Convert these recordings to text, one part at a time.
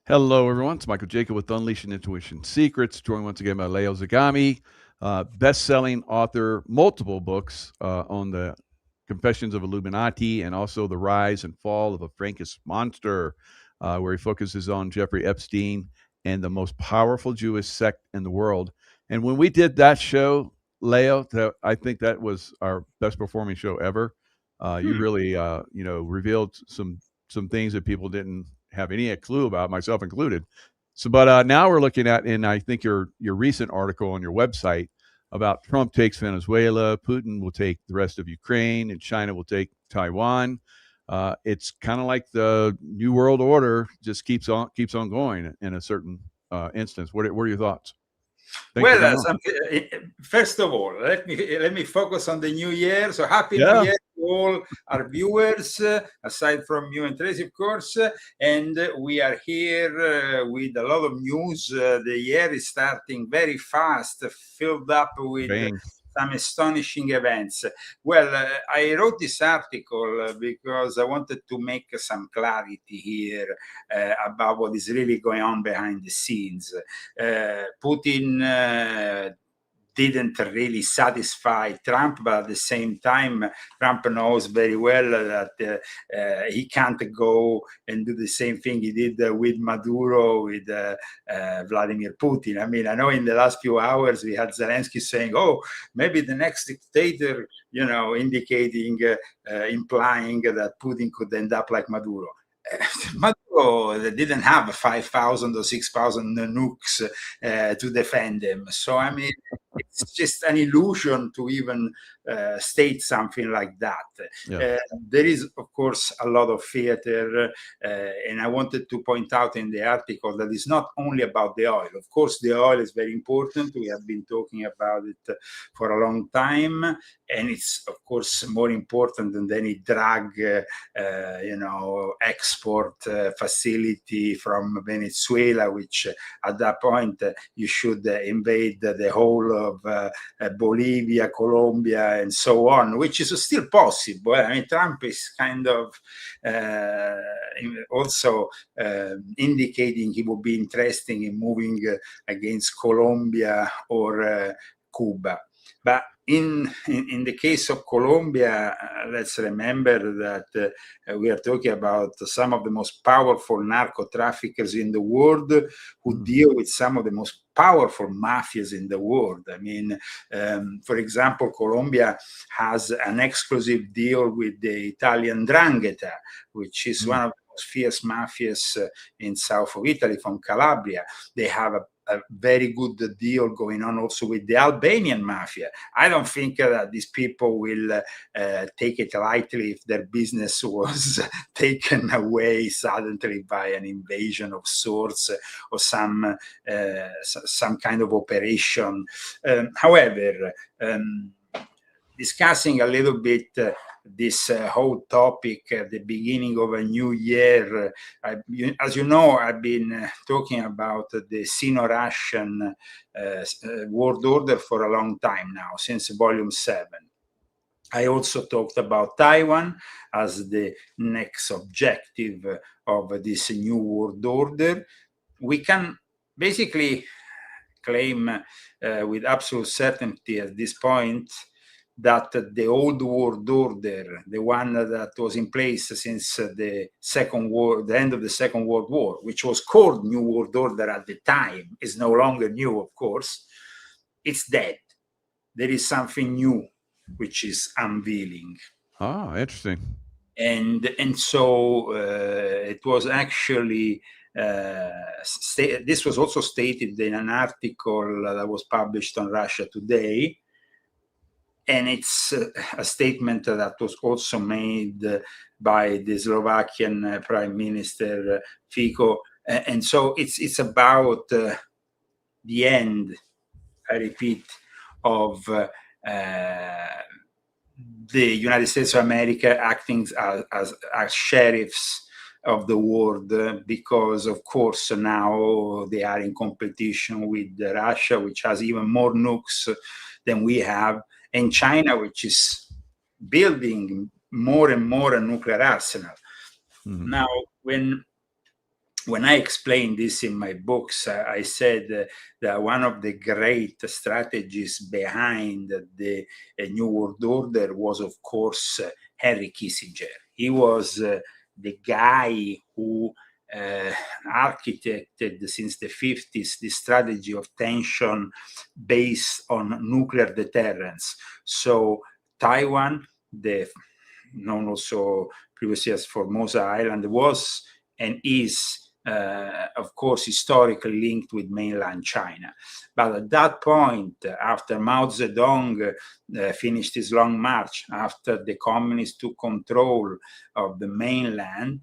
Hello, everyone. It's Michael Jaco with Unleashing Intuition Secrets, joined once again by Leo Zagami, best-selling author, multiple books on the Confessions of Illuminati and also the rise and fall of a Frankish monster, where he focuses on Jeffrey Epstein and the most powerful Jewish sect in the world. And when we did that show, Leo, I think that was our best performing show ever. You really, revealed some things that people didn't have any clue about, myself included. So, but now we're looking at, and I think your recent article on your website about Trump takes Venezuela, Putin will take the rest of Ukraine, and China will take Taiwan. It's kind of like the New World Order just keeps on going in a certain instance. What are your thoughts? Thanks for coming on. First of all, let me focus on the new year. So happy New Yeah. Year to all our viewers, aside from you and Tracy, of course. And we are here with a lot of news. The year is starting very fast, filled up with Bang. some astonishing events. Well, I wrote this article because I wanted to make some clarity here about what is really going on behind the scenes. Putin didn't really satisfy Trump, but at the same time, Trump knows very well that he can't go and do the same thing he did with Maduro, with Vladimir Putin. I mean, I know in the last few hours we had Zelensky saying, "Oh, maybe the next dictator," indicating, implying that Putin could end up like Maduro. Maduro didn't have 5,000 or 6,000 nukes to defend him. So, I mean, it's just an illusion to even state something like that. Yeah. There is, of course, a lot of theater, and I wanted to point out in the article that it's not only about the oil. Of course, the oil is very important. We have been talking about it for a long time, and it's, of course, more important than any drug, export facility from Venezuela, which at that point you should invade the whole of Bolivia, Colombia, and so on, which is still possible. I mean, Trump is kind of also indicating he would be interested in moving against Colombia or Cuba. But in the case of Colombia, let's remember that we are talking about some of the most powerful narco traffickers in the world who deal with some of the most powerful mafias in the world. I mean, for example, Colombia has an exclusive deal with the Italian 'Ndrangheta, which is one of the most fierce mafias in south of Italy, from Calabria. They have a very good deal going on also with the Albanian mafia. I don't think that these people will take it lightly if their business was taken away suddenly by an invasion of sorts or some kind of operation. However, discussing a little bit this whole topic at the beginning of a new year. As you know, I've been talking about the Sino-Russian world order for a long time now, since volume 7. I also talked about Taiwan as the next objective of this new world order. We can basically claim with absolute certainty at this point that the old world order, the one that was in place since the end of the Second World War, which was called New World Order at the time, is no longer new, of course. It's dead. There is something new which is unveiling. Oh, interesting. And so it was actually this was also stated in an article that was published on Russia Today. And it's a statement that was also made by the Slovakian Prime Minister Fico. And so it's about the end, I repeat, of the United States of America acting as sheriffs of the world, because, of course, now they are in competition with Russia, which has even more nukes than we have, and China, which is building more and more a nuclear arsenal. Now, when when I explained this in my books, I said that one of the great strategies behind the New World Order was, of course, Henry Kissinger. He was the guy who architected since the 50s the strategy of tension based on nuclear deterrence. So Taiwan, known also previously as Formosa Island, was and is, of course, historically linked with mainland China. But at that point, after Mao Zedong finished his long march, after the communists took control of the mainland,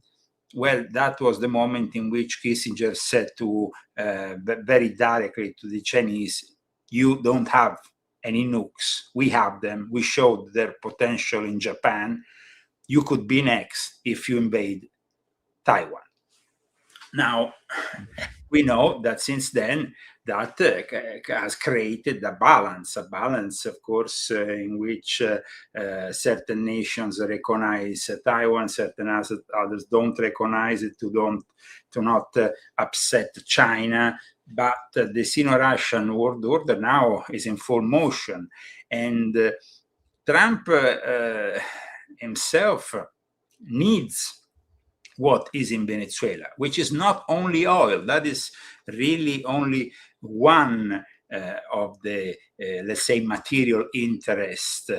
well, that was the moment in which Kissinger said to very directly to the Chinese, you don't have any nukes. We have them. We showed their potential in Japan. You could be next if you invade Taiwan. Now, we know that since then, that has created a balance, of course, in which certain nations recognize Taiwan, certain others don't recognize it, to not upset China. But the Sino-Russian world order now is in full motion. And Trump himself needs what is in Venezuela, which is not only oil. That is really only one of the, let's say, material interest.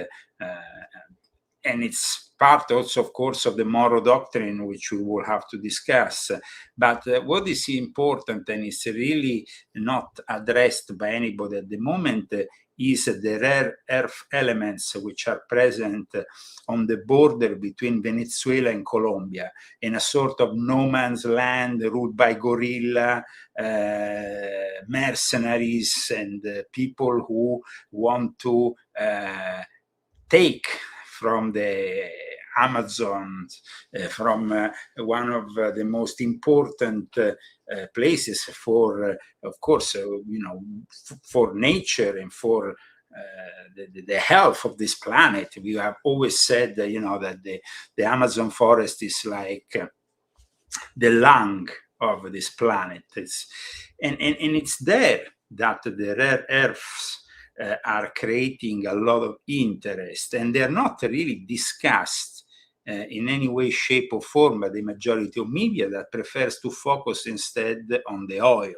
And it's part also, of course, of the Moro Doctrine, which we will have to discuss. But what is important, and is really not addressed by anybody at the moment, is the rare earth elements which are present on the border between Venezuela and Colombia, in a sort of no man's land ruled by guerrilla, mercenaries, and people who want to take from the Amazon, from one of the most important places for, of course, for nature and for the health of this planet. We have always said, that the Amazon forest is like the lung of this planet. And it's there that the rare earths are creating a lot of interest, and they're not really discussed in any way, shape, or form by the majority of media that prefers to focus instead on the oil.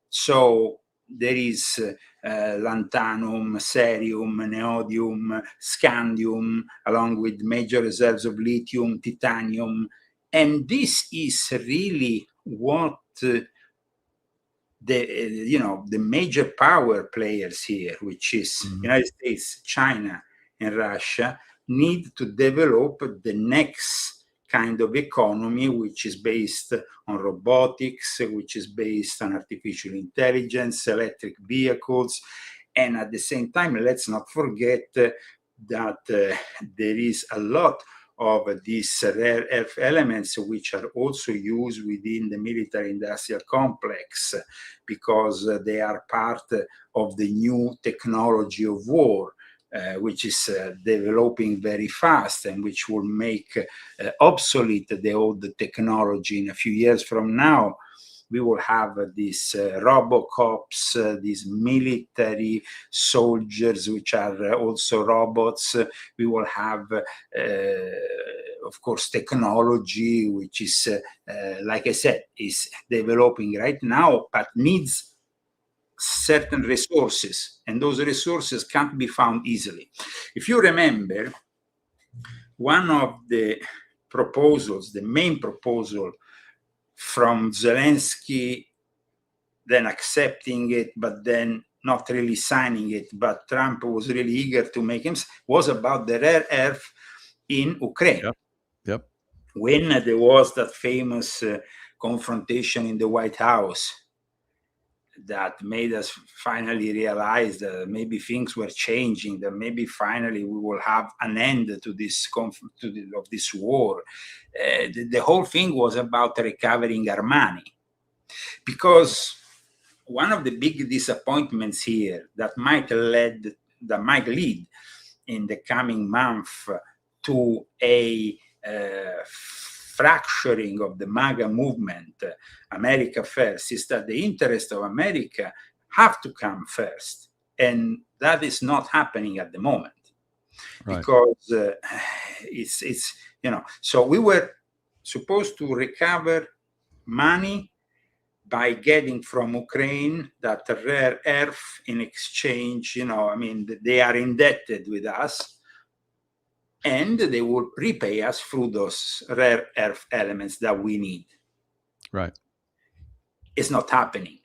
So there is lanthanum, cerium, neodymium, scandium, along with major reserves of lithium, titanium, and this is really what the major power players here, which is United States, China, and Russia, need to develop the next kind of economy, which is based on robotics, which is based on artificial intelligence, electric vehicles. And at the same time, let's not forget that there is a lot of these rare earth elements which are also used within the military industrial complex, because they are part of the new technology of war, which is developing very fast, and which will make obsolete the old technology. In a few years from now, we will have these robocops, these military soldiers, which are also robots. We will have, of course, technology, which is, like I said, is developing right now, but needs certain resources, and those resources can't be found easily. If you remember, one of the proposals, the main proposal from Zelensky, then accepting it, but then not really signing it, but Trump was really eager to make him, was about the rare earth in Ukraine. Yep. When there was that famous confrontation in the White House that made us finally realize that maybe things were changing, that maybe finally we will have an end to this of this war. The whole thing was about recovering Armani, because one of the big disappointments here that might lead in the coming month to a fracturing of the MAGA movement, America first, is that the interest of America have to come first. And that is not happening at the moment. Right. Because it's, you know, so we were supposed to recover money by getting from Ukraine that rare earth in exchange, you know, I mean, they are indebted with us, and they will repay us through those rare earth elements that we need. Right. It's not happening.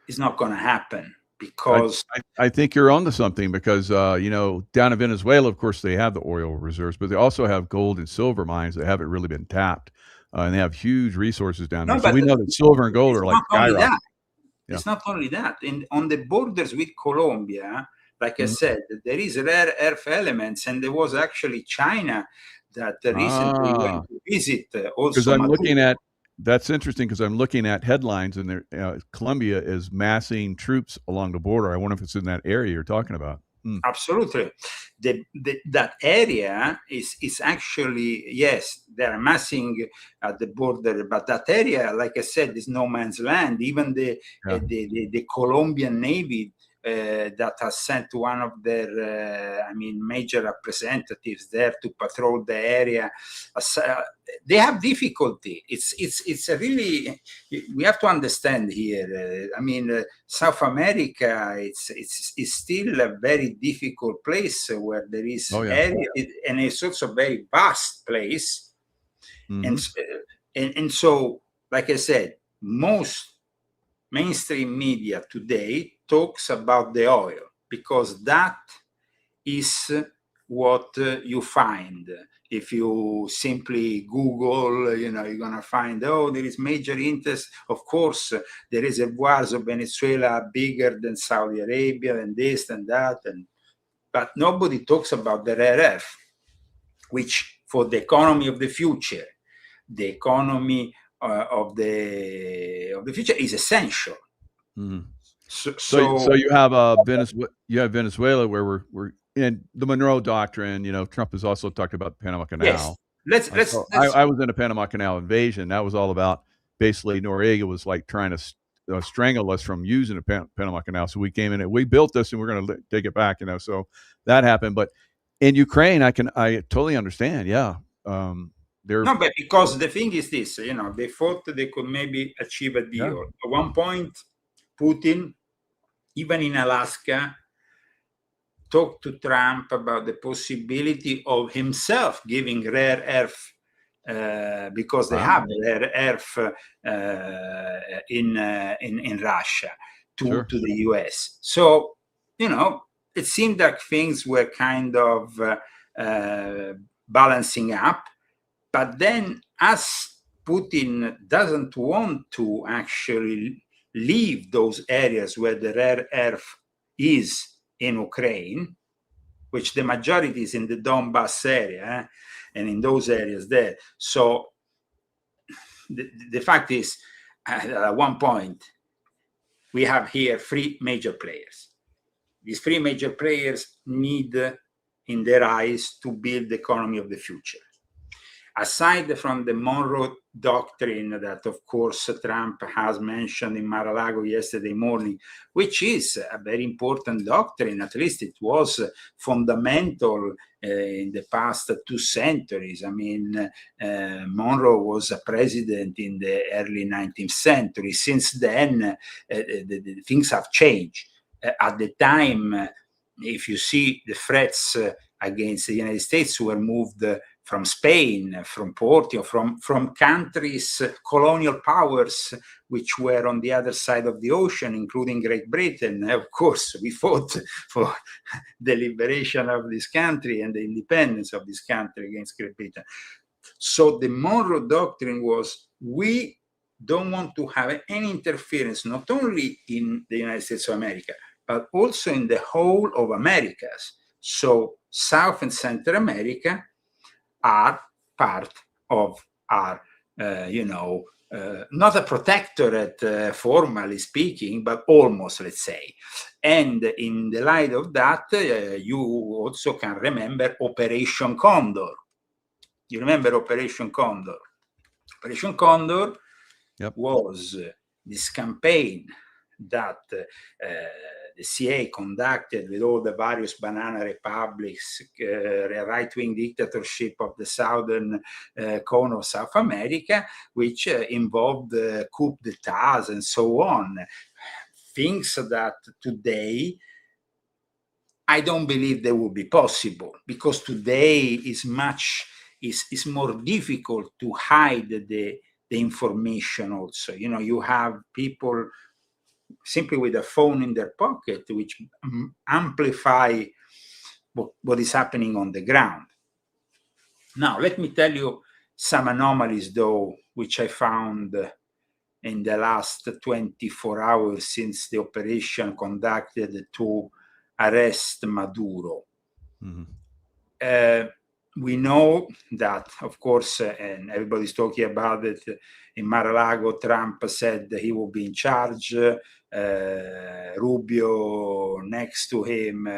It's not going to happen because I think you're onto something, because you know, down in Venezuela, of course, they have the oil reserves, but they also have gold and silver mines that haven't really been tapped, and they have huge resources down there. So we know that silver and gold are like skyrocketing. Yeah. It's not only that. On the borders with Colombia, like I said, there is rare earth elements, and there was actually China that recently went to visit also. Because I'm looking at, that's interesting, because I'm looking at headlines, and Colombia is massing troops along the border. I wonder if it's in that area you're talking about. Absolutely. That area is actually, yes, they're amassing at the border, but that area, like I said, is no man's land. Even the Colombian Navy that has sent one of their, major representatives there to patrol the area. They have difficulty. It's a really, we have to understand here. South America, it's still a very difficult place where there is area, and it's also a very vast place. And so, like I said, most mainstream media today talks about the oil, because that is what you find. If you simply Google, you're going to find, there is major interest. Of course, the reservoirs of Venezuela are bigger than Saudi Arabia, and this and that. But nobody talks about the rare earth, which for the economy of the future, the economy of the future is essential. So you have Venezuela, where we're in the Monroe Doctrine. Trump has also talked about the Panama Canal. Yes. I was in a Panama Canal invasion. That was all about, basically, Noriega was like trying to strangle us from using the Panama Canal. So we came in and we built this, and we're going to take it back. So that happened. But in Ukraine, I totally understand. Yeah. No, but because the thing is this, they thought they could maybe achieve a deal. Yeah. At one point, Putin, even in Alaska, talked to Trump about the possibility of himself giving rare earth, because they have rare earth in Russia to the US. So, it seemed like things were kind of balancing up. But then, as Putin doesn't want to actually leave those areas where the rare earth is in Ukraine, which the majority is in the Donbass area, and in those areas there. So the fact is, at one point, we have here three major players. These three major players need, in their eyes, to build the economy of the future. Aside from the Monroe Doctrine that, of course, Trump has mentioned in Mar-a-Lago yesterday morning, which is a very important doctrine. At least it was fundamental in the past 2 centuries. Monroe was a president in the early 19th century. Since then, the things have changed. At the time, if you see the threats against the United States were moved from Spain, from Portugal, from countries, colonial powers, which were on the other side of the ocean, including Great Britain. Of course, we fought for the liberation of this country and the independence of this country against Great Britain. So the Monroe Doctrine was, we don't want to have any interference, not only in the United States of America, but also in the whole of Americas. So South and Central America are part of our, not a protectorate, formally speaking, but almost, let's say. And in the light of that, you also can remember Operation Condor. You remember Operation Condor? Operation Condor Yep. was this campaign that the CIA conducted with all the various banana republics, right-wing dictatorship of the southern cone of South America, which involved coup d'etats and so on. Things that today I don't believe they would be possible, because today is more difficult to hide the information also. You know, you have people simply with a phone in their pocket, which amplify what is happening on the ground. Now, let me tell you some anomalies, though, which I found in the last 24 hours since the operation conducted to arrest Maduro. We know that, of course, and everybody's talking about it, in Mar-a-Lago, Trump said he will be in charge. Rubio next to him,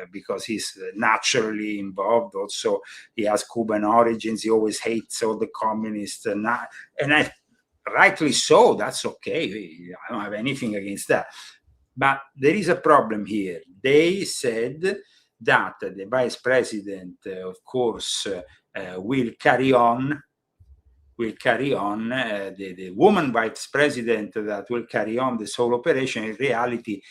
because he's naturally involved. Also, he has Cuban origins. He always hates all the communists. Rightly so, that's okay. I don't have anything against that. But there is a problem here. They said that the vice president, of course, will carry on. The woman vice president that will carry on this whole operation, in reality,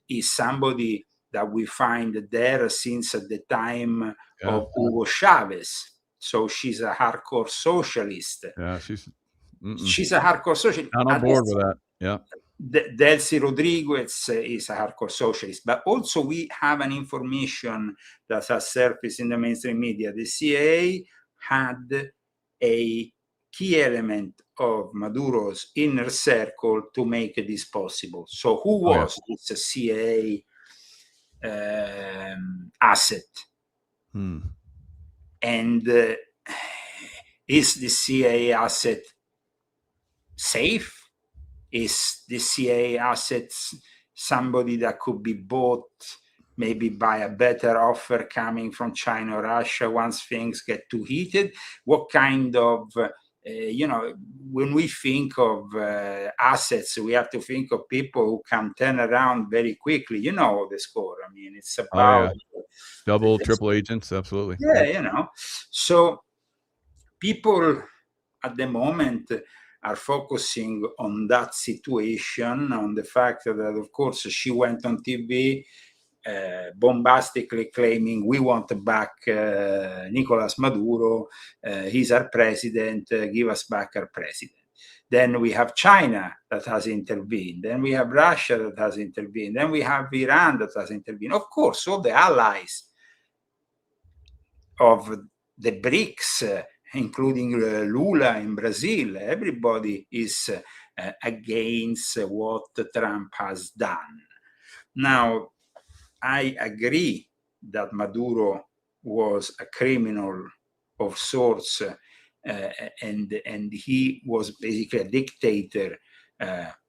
is somebody that we find there since the time of Hugo Chavez. So she's a hardcore socialist. Yeah, she's a hardcore socialist. Not on board with that. Yeah. Delcy Rodriguez is a hardcore socialist, but also we have an information that has surfaced in the mainstream media. The CIA had a key element of Maduro's inner circle to make this possible. So who was this CIA asset? And is the CIA asset safe? Is the CIA assets somebody that could be bought maybe by a better offer coming from China or Russia once things get too heated? What kind of, when we think of assets, we have to think of people who can turn around very quickly. You know the score. I mean, it's about double, triple agents. Absolutely. Yeah, So people at the moment are focusing on that situation, on the fact that, of course, she went on TV bombastically claiming, we want back Nicolas Maduro, he's our president, give us back our president. Then we have China that has intervened. Then we have Russia that has intervened. Then we have Iran that has intervened. Of course, all the allies of the BRICS, including Lula in Brazil, everybody is against what Trump has done. Now, I agree that Maduro was a criminal of sorts, and he was basically a dictator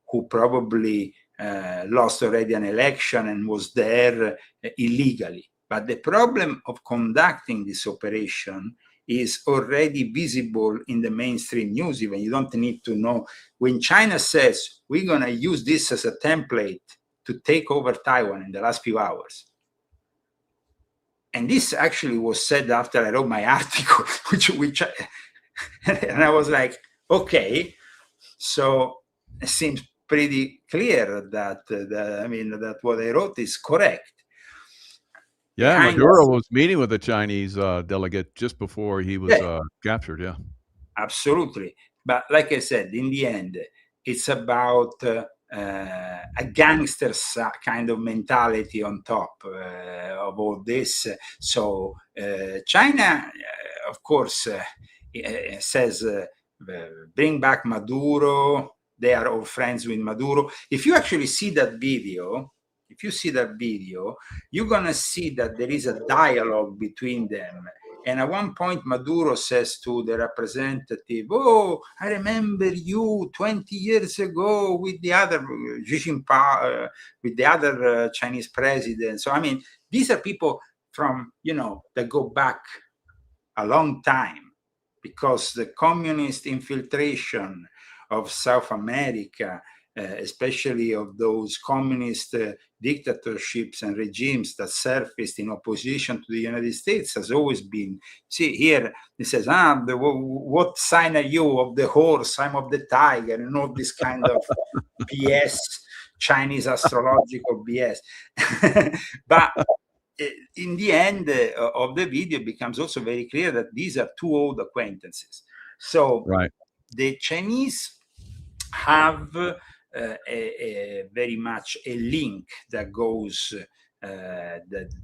who probably lost already an election and was there illegally. But the problem of conducting this operation is already visible in the mainstream news. Even you don't need to know. When China says, we're going to use this as a template to take over Taiwan in the last few hours. And this actually was said after I wrote my article, which and I was like, okay, so it seems pretty clear that, that what I wrote is correct. Yeah, Maduro was meeting with a Chinese delegate just before he was captured, yeah. Absolutely. But like I said, in the end, it's about a gangster kind of mentality on top of all this. So China, of course, says, bring back Maduro. They are all friends with Maduro. If you actually see that video, you're going to see that there is a dialogue between them. And at one point, Maduro says to the representative, oh, I remember you 20 years ago with the other Xi Jinping, with the other Chinese president. So, I mean, these are people from, that go back a long time. because the communist infiltration of South America, especially of those communist dictatorships and regimes that surfaced in opposition to the United States, has always been, see here, it says, what sign are you? Of the horse, I'm of the tiger, and all this kind of BS, Chinese astrological BS. But in the end of the video, it becomes also very clear that these are two old acquaintances. So the Chinese have very much a link that goes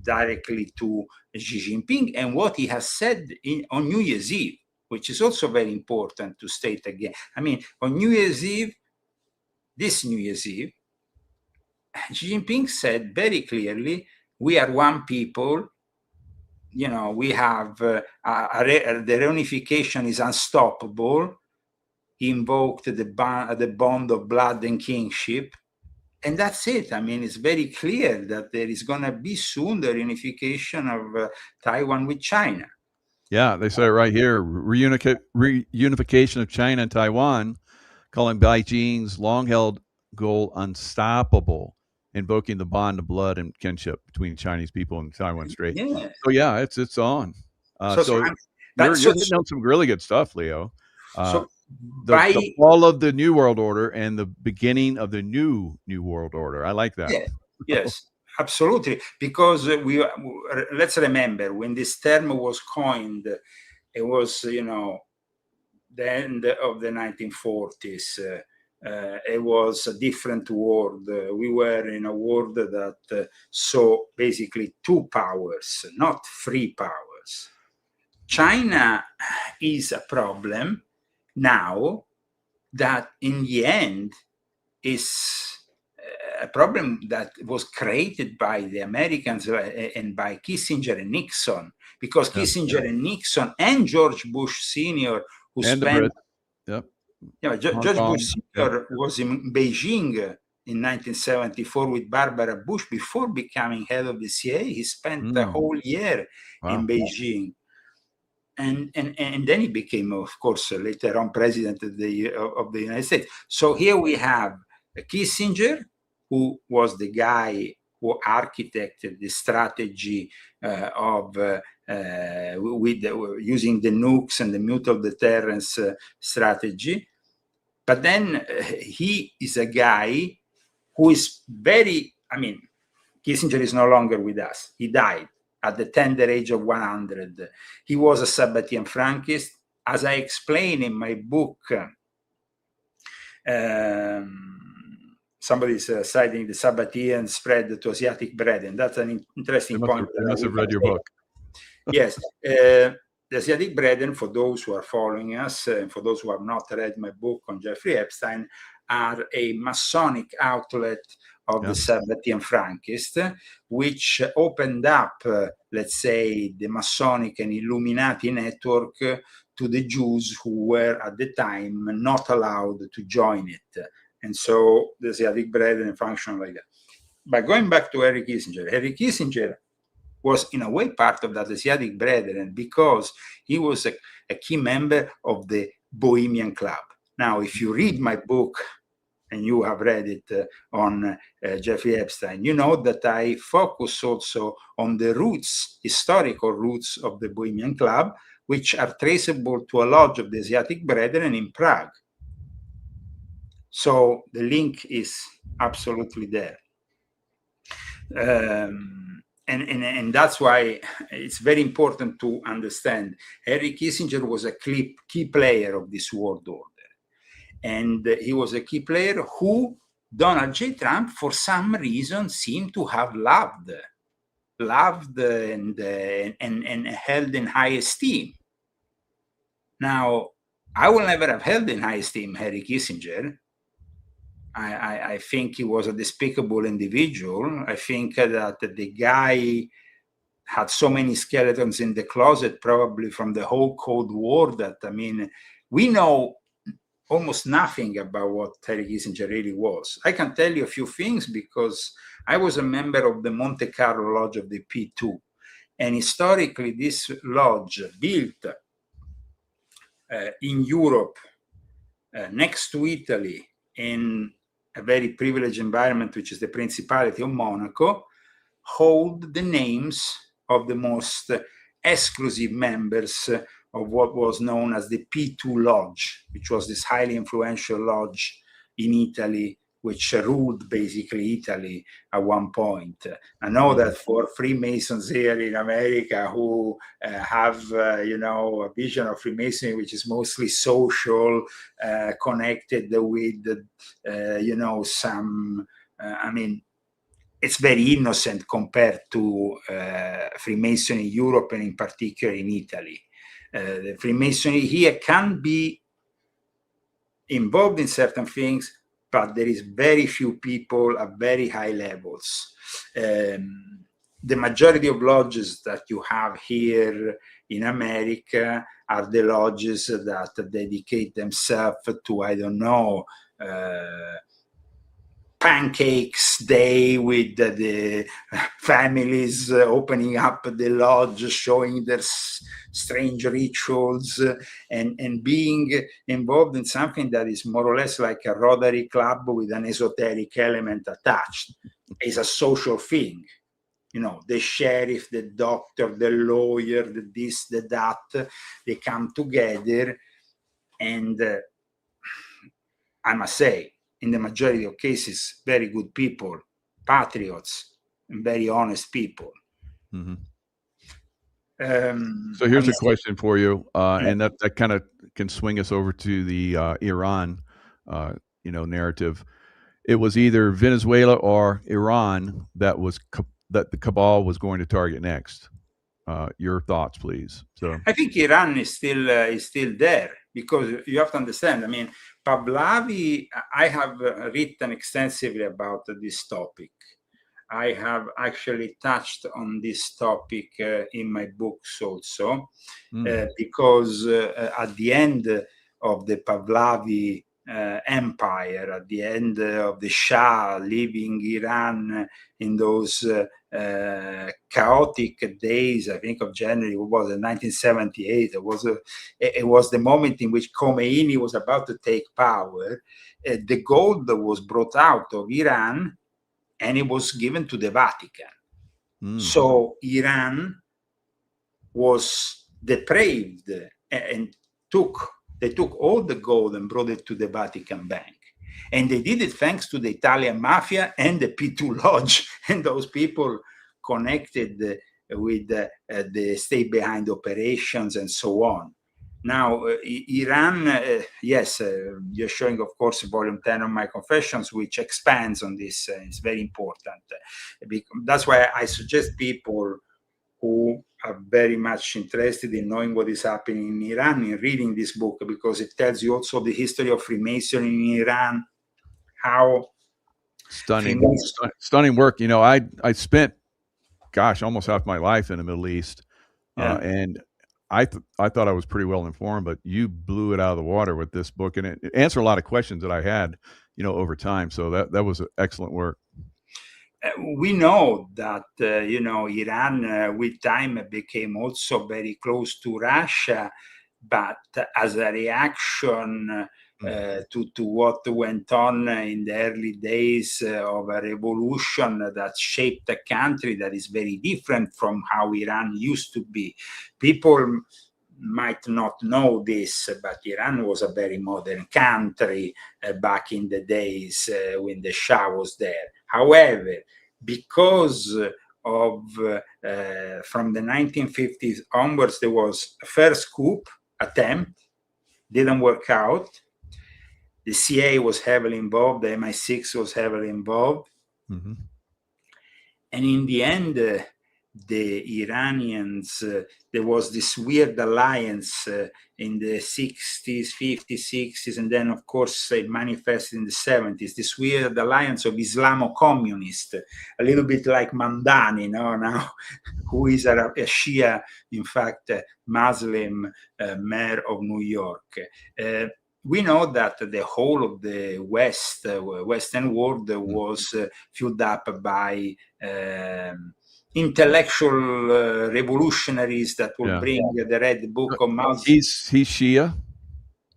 directly to Xi Jinping and what he has said on New Year's Eve, which is also very important to state again. I mean, on New Year's Eve, this New Year's Eve, Xi Jinping said very clearly, we are one people, you know, we have, the reunification is unstoppable. He invoked the bond of blood and kingship. And that's it. I mean, it's very clear that there is going to be soon the reunification of Taiwan with China. Yeah, they say it right here, reunification of China and Taiwan, calling Beijing's long-held goal unstoppable, invoking the bond of blood and kinship between Chinese people and Taiwan Strait. Yeah. So yeah, it's on. You're hitting on some really good stuff, Leo. The fall of the New World Order and the beginning of the new World Order. I like that. Yeah, yes, absolutely. Because let's remember, when this term was coined, it was, you know, the end of the 1940s. It was a different world. We were in a world that saw basically two powers, not three powers. China is a problem now that in the end is a problem that was created by the Americans and by Kissinger and Nixon, because Kissinger and Nixon and George Bush Sr., who spent, George Bush Sr. was in Beijing in 1974 with Barbara Bush. Before becoming head of the CIA, he spent the whole year in Beijing. And then he became, of course, later on president of the United States. So here we have Kissinger, who was the guy who architected the strategy of using the nukes and the mutual deterrence strategy. But then he is a guy who is very, I mean, Kissinger is no longer with us. He died at the tender age of 100. He was a Sabbatean Frankist. As I explain in my book, somebody is citing the Sabbatean spread to Asiatic bread, and that's an interesting point. I must have read your book. Yes. The Asiatic Brethren, for those who are following us, and for those who have not read my book on Jeffrey Epstein, are a Masonic outlet of the Sabbatean Frankists, which opened up, let's say, the Masonic and Illuminati network to the Jews who were at the time not allowed to join it. And so the Asiatic Brethren functioned like that. But going back to Henry Kissinger was in a way part of that Asiatic Brethren because he was a key member of the Bohemian Club. Now, if you read my book, and you have read it on Jeffrey Epstein, you know that I focus also on the roots, historical roots of the Bohemian Club, which are traceable to a lodge of the Asiatic Brethren in Prague. So the link is absolutely there. And that's why it's very important to understand Henry Kissinger was a key player of this world order. And he was a key player who Donald J. Trump, for some reason, seemed to have loved and held in high esteem. Now, I will never have held in high esteem Henry Kissinger. I think he was a despicable individual. I think that the guy had so many skeletons in the closet, probably from the whole Cold War, that, I mean, we know almost nothing about what Henry Kissinger really was. I can tell you a few things because I was a member of the Monte Carlo Lodge of the P2. And historically, this lodge built in Europe, next to Italy, in a very privileged environment, which is the Principality of Monaco, hold the names of the most exclusive members of what was known as the P2 Lodge, which was this highly influential lodge in Italy, which ruled basically Italy at one point. I know that for Freemasons here in America who have, a vision of Freemasonry which is mostly social, connected with, it's very innocent compared to Freemasonry in Europe and in particular in Italy. The Freemasonry here can be involved in certain things, but there is very few people at very high levels. The majority of lodges that you have here in America are the lodges that dedicate themselves to, I don't know, pancakes day with the families opening up the lodge, showing their strange rituals, and being involved in something that is more or less like a Rotary Club with an esoteric element attached. It's a social thing. The sheriff, the doctor, the lawyer, the this, the that, they come together, and I must say, in the majority of cases, very good people, patriots, and very honest people. Mm-hmm. So here's a question for you, and that kind of can swing us over to the Iran, narrative. It was either Venezuela or Iran that the cabal was going to target next. Your thoughts, please. So I think Iran is still there, because you have to understand. I mean, Pahlavi, I have written extensively about this topic. I have actually touched on this topic in my books also, because at the end of the Pahlavi empire, at the end of the Shah leaving Iran in those chaotic days, I think of January, what was it, 1978, it was the moment in which Khomeini was about to take power. The gold was brought out of Iran and it was given to the Vatican. So Iran was depraved and they took all the gold and brought it to the Vatican Bank. And they did it thanks to the Italian mafia and the P2 Lodge and those people connected with the state behind operations and so on. Now, Iran, yes, you're showing, of course, volume 10 of my Confessions, which expands on this. It's very important. That's why I suggest people who are very much interested in knowing what is happening in Iran in reading this book, because it tells you also the history of Freemasonry in Iran, how stunning work. I spent, almost half my life in the Middle East, and I thought I was pretty well informed, but you blew it out of the water with this book, and it answered a lot of questions that I had, over time. So that was excellent work. We know that, Iran with time became also very close to Russia, but as a reaction to what went on in the early days of a revolution that shaped a country that is very different from how Iran used to be. People might not know this, but Iran was a very modern country back in the days when the Shah was there. However, because of from the 1950s onwards, there was a first coup attempt, didn't work out. The CIA was heavily involved, the MI6 was heavily involved. And in the end, the Iranians, there was this weird alliance in the 60s, 50s, 60s, and then, of course, it manifested in the 70s, this weird alliance of Islamo-communist, a little bit like Mamdani, now, who is a Shia, in fact, Muslim mayor of New York. We know that the whole of the Western world was filled up by intellectual revolutionaries that will bring the Red Book of Muslims. He's Shia.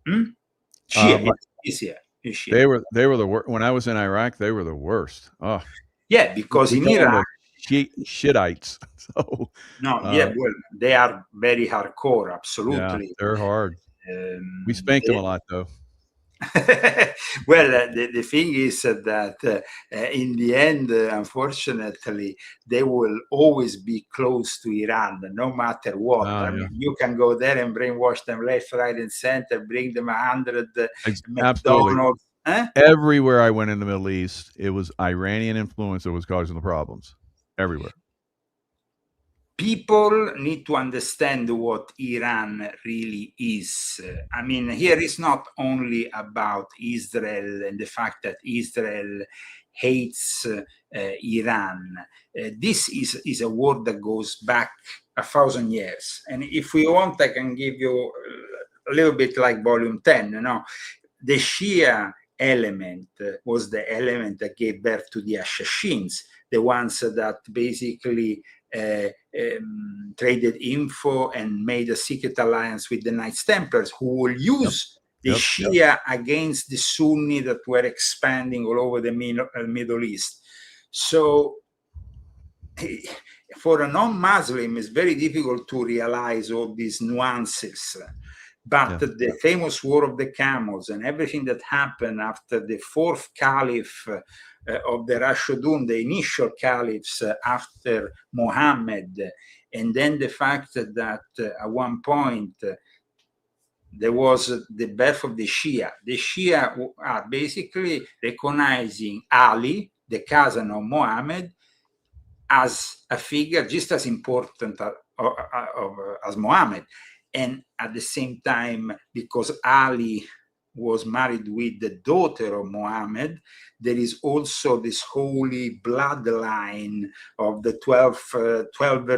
Shia, But it's Shia. they were the worst. When I was in Iraq, they were the worst. Oh, Yeah, because we in call them Iraq, the Shittites. So, no, yeah, well, they are very hardcore, yeah, absolutely. they're hard. We spanked them a lot, though. Well, the thing is that in the end, unfortunately, they will always be close to Iran, no matter what. I mean, you can go there and brainwash them left, right, and center, bring them 100 Absolutely. McDonald's. Everywhere I went in the Middle East, it was Iranian influence that was causing the problems. Everywhere. People need to understand what Iran really is. I mean, here is not only about Israel and the fact that Israel hates Iran. This is a war that goes back 1,000 years. And if we want, I can give you a little bit like volume 10. You know? The Shia element was the element that gave birth to the Assassins, the ones that basically traded info and made a secret alliance with the Knights Templars, who will use the Shia against the Sunni that were expanding all over the Middle East. So for a non-Muslim, it's very difficult to realize all these nuances. But the famous War of the Camels and everything that happened after the fourth caliph of the Rashidun, the initial caliphs after Muhammad, and then the fact that at one point there was the birth of the Shia. The Shia are basically recognizing Ali, the cousin of Muhammad, as a figure just as important as Muhammad. And at the same time, because Ali was married with the daughter of Muhammad, there is also this holy bloodline of the 12er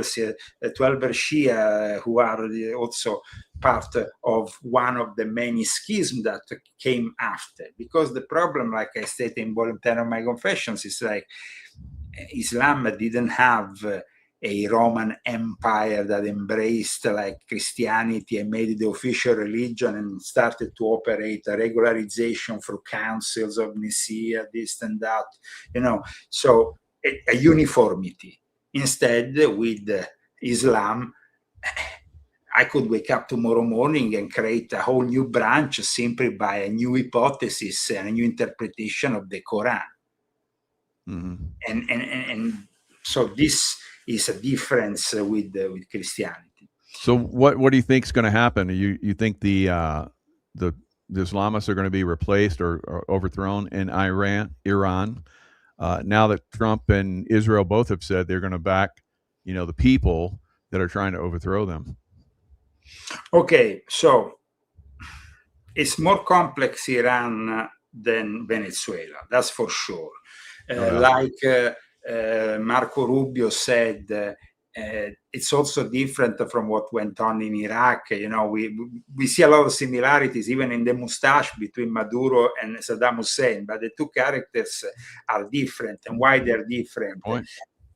Shia, who are also part of one of the many schisms that came after. Because the problem, like I stated in volume 10 of my confessions, is like Islam didn't have a Roman Empire that embraced like Christianity and made it the official religion and started to operate a regularization through councils of Nicaea, this and that, you know, so a uniformity. Instead, with Islam, I could wake up tomorrow morning and create a whole new branch simply by a new hypothesis and a new interpretation of the Quran. And so this is a difference with Christianity. So what do you think is going to happen? You think the Islamists are going to be replaced or overthrown in Iran? Now that Trump and Israel both have said they're going to back, the people that are trying to overthrow them. Okay, so it's more complex Iran than Venezuela, that's for sure. Like Marco Rubio said, it's also different from what went on in Iraq. We see a lot of similarities even in the mustache between Maduro and Saddam Hussein, but the two characters are different. And why they're different?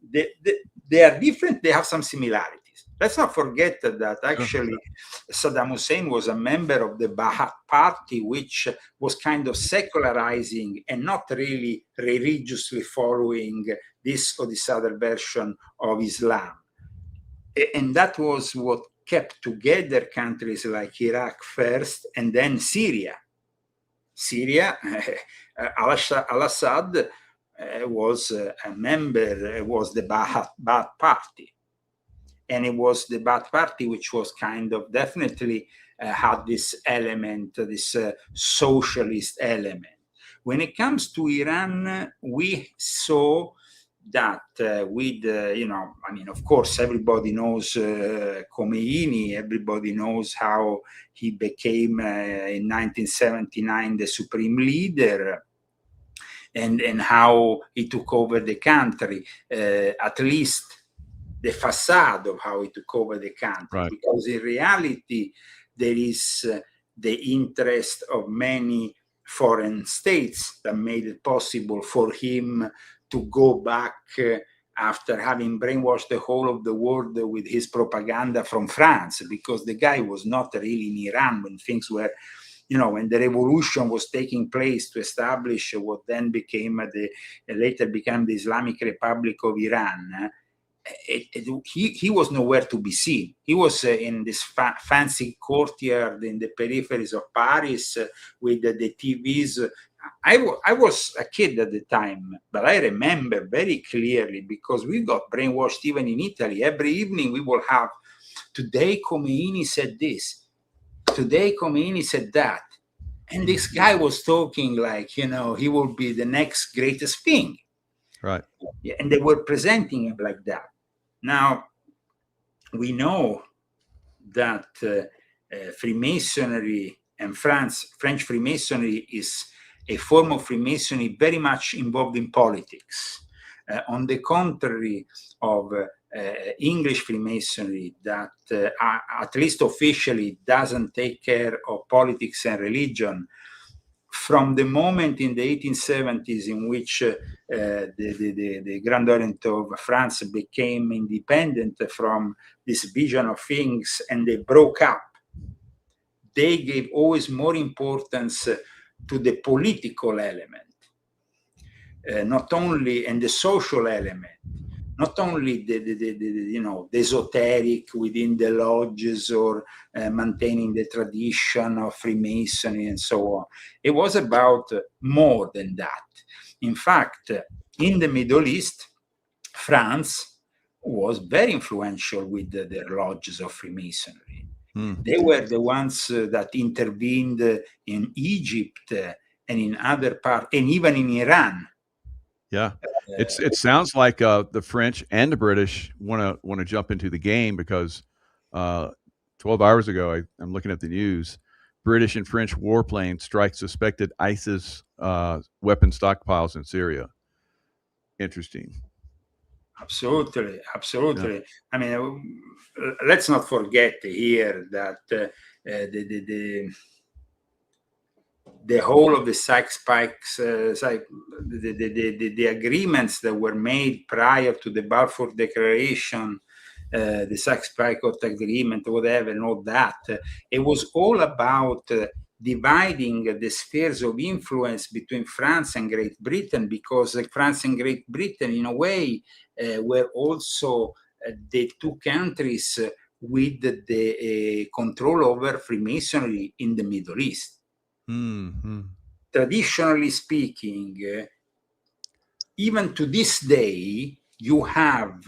They are different, they have some similarities. Let's not forget that actually Saddam Hussein was a member of the Ba'ath Party, which was kind of secularizing and not really religiously following this or this other version of Islam. And that was what kept together countries like Iraq first and then Syria. Al-Assad was a member, was the Ba'ath Party. And it was the Ba'ath Party which was kind of definitely had this element, this socialist element. When it comes to Iran, we saw that with, of course, everybody knows Khomeini, everybody knows how he became in 1979 the supreme leader, and how he took over the country, at least the facade of how he took over the country. Right. Because in reality, there is the interest of many foreign states that made it possible for him to go back after having brainwashed the whole of the world with his propaganda from France, because the guy was not really in Iran when things were when the revolution was taking place to establish what then became later became the Islamic Republic of Iran, he was nowhere to be seen. He was in this fancy courtyard in the peripheries of Paris with the TVs. I was a kid at the time, but I remember very clearly because we got brainwashed even in Italy. Every evening we will have, today Khomeini said this, today Khomeini said that. And this guy was talking like, he will be the next greatest thing. Right. And they were presenting him like that. Now, we know that Freemasonry and French Freemasonry is a form of Freemasonry very much involved in politics. On the contrary of English Freemasonry, that at least officially doesn't take care of politics and religion. From the moment in the 1870s in which the Grand Orient of France became independent from this vision of things and they broke up, they gave always more importance to the political element, not only, and the social element, not only the esoteric within the lodges or maintaining the tradition of Freemasonry and so on. It was about more than that. In fact, in the Middle East, France was very influential with their lodges of Freemasonry. They were the ones that intervened in Egypt and in other parts, and even in Iran. Yeah, it sounds like the French and the British want to jump into the game because 12 hours ago, I'm looking at the news. British and French warplanes strike suspected ISIS weapon stockpiles in Syria. Interesting. Absolutely. Yeah. I mean, let's not forget here that the whole of the Sykes-Picke, the agreements that were made prior to the Balfour Declaration, the Sykes-Picot Agreement, whatever, and all that, it was all about dividing the spheres of influence between France and Great Britain, because France and Great Britain, in a way, were also the two countries with the control over Freemasonry in the Middle East. Mm-hmm. Traditionally speaking, even to this day, you have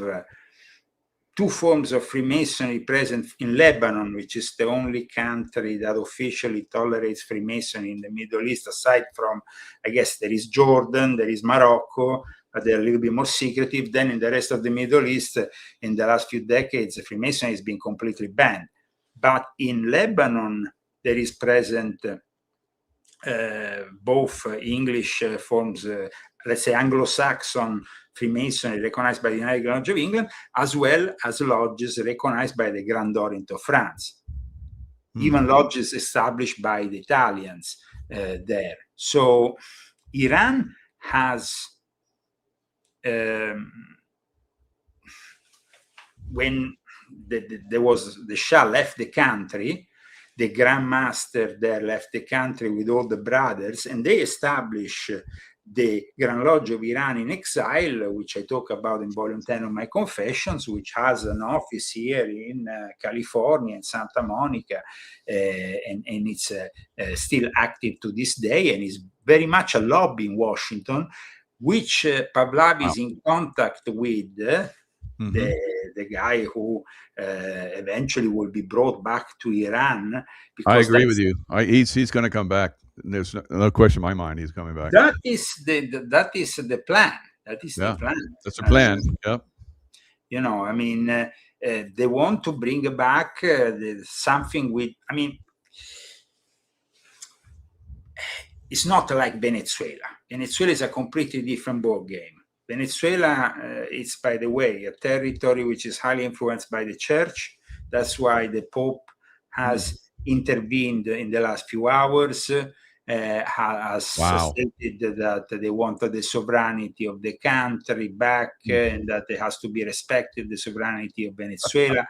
two forms of Freemasonry present in Lebanon, which is the only country that officially tolerates Freemasonry in the Middle East, aside from, I guess, there is Jordan, there is Morocco, but they're a little bit more secretive. Then in the rest of the Middle East, in the last few decades, Freemasonry has been completely banned. But in Lebanon, there is present both English forms, let's say Anglo-Saxon Freemasonry recognized by the United Lodge of England, as well as lodges recognized by the Grand Orient of France, even lodges established by the Italians there. So Iran has, when the Shah left the country, the Grand Master there left the country with all the brothers, and they established the Grand Lodge of Iran in Exile, which I talk about in volume 10 of my Confessions, which has an office here in California, in Santa Monica, and it's still active to this day, and is very much a lobby in Washington, which Pahlavi is in contact with. The guy who eventually will be brought back to Iran. I agree with you. He's going to come back. There's no question in my mind he's coming back. That is the plan. That is the plan. That's a plan. Yep. You know, I mean, they want to bring back something with. I mean, it's not like Venezuela. Venezuela is a completely different ball game. Venezuela is, by the way, a territory which is highly influenced by the church. That's why the Pope has intervened in the last few hours, has stated that they wanted the sovereignty of the country back, and that it has to be respected, the sovereignty of Venezuela,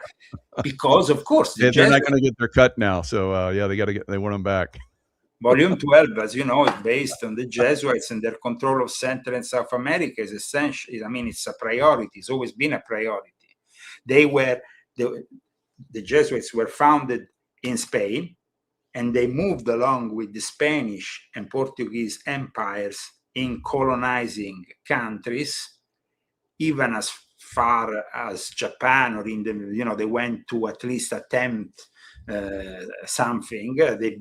because, of course, they're not going to get their cut now. So, they want them back. Volume 12, as you know, is based on the Jesuits, and their control of Central and South America is essential. I mean, it's a priority. It's always been a priority. They were, the Jesuits were founded in Spain, and they moved along with the Spanish and Portuguese empires in colonizing countries, even as far as Japan, or in the, they went to at least attempt something. Their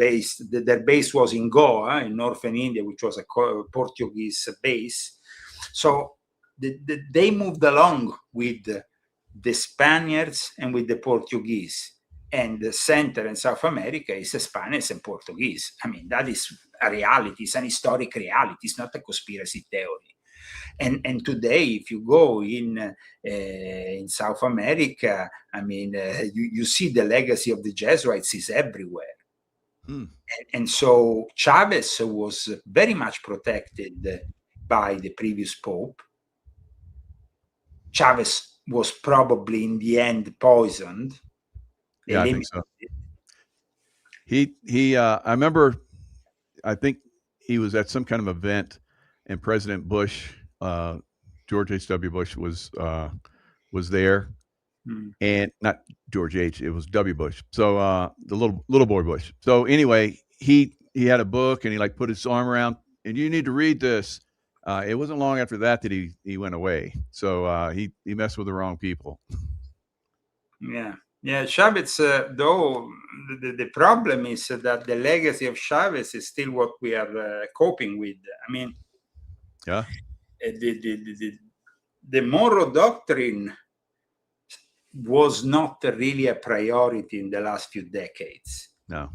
base was in Goa, in northern India, which was a Portuguese base. So they moved along with the Spaniards and with the Portuguese. And the Central and South America is Spanish and Portuguese. I mean, that is a reality. It's an historic reality. It's not a conspiracy theory. And today, if you go in South America, I mean, you see the legacy of the Jesuits is everywhere. And so Chavez was very much protected by the previous Pope. Chavez was probably in the end poisoned. Yeah, I think so. I remember, I think he was at some kind of event, and President Bush, George H.W. Bush was there, and not George H. It was W. Bush. So the little boy Bush. So anyway, he had a book, and he like put his arm around, and you need to read this. It wasn't long after that he went away. So he messed with the wrong people. Yeah, Chavez, though, the problem is that the legacy of Chavez is still what we are coping with. I mean, yeah, the Monroe Doctrine was not really a priority in the last few decades. No.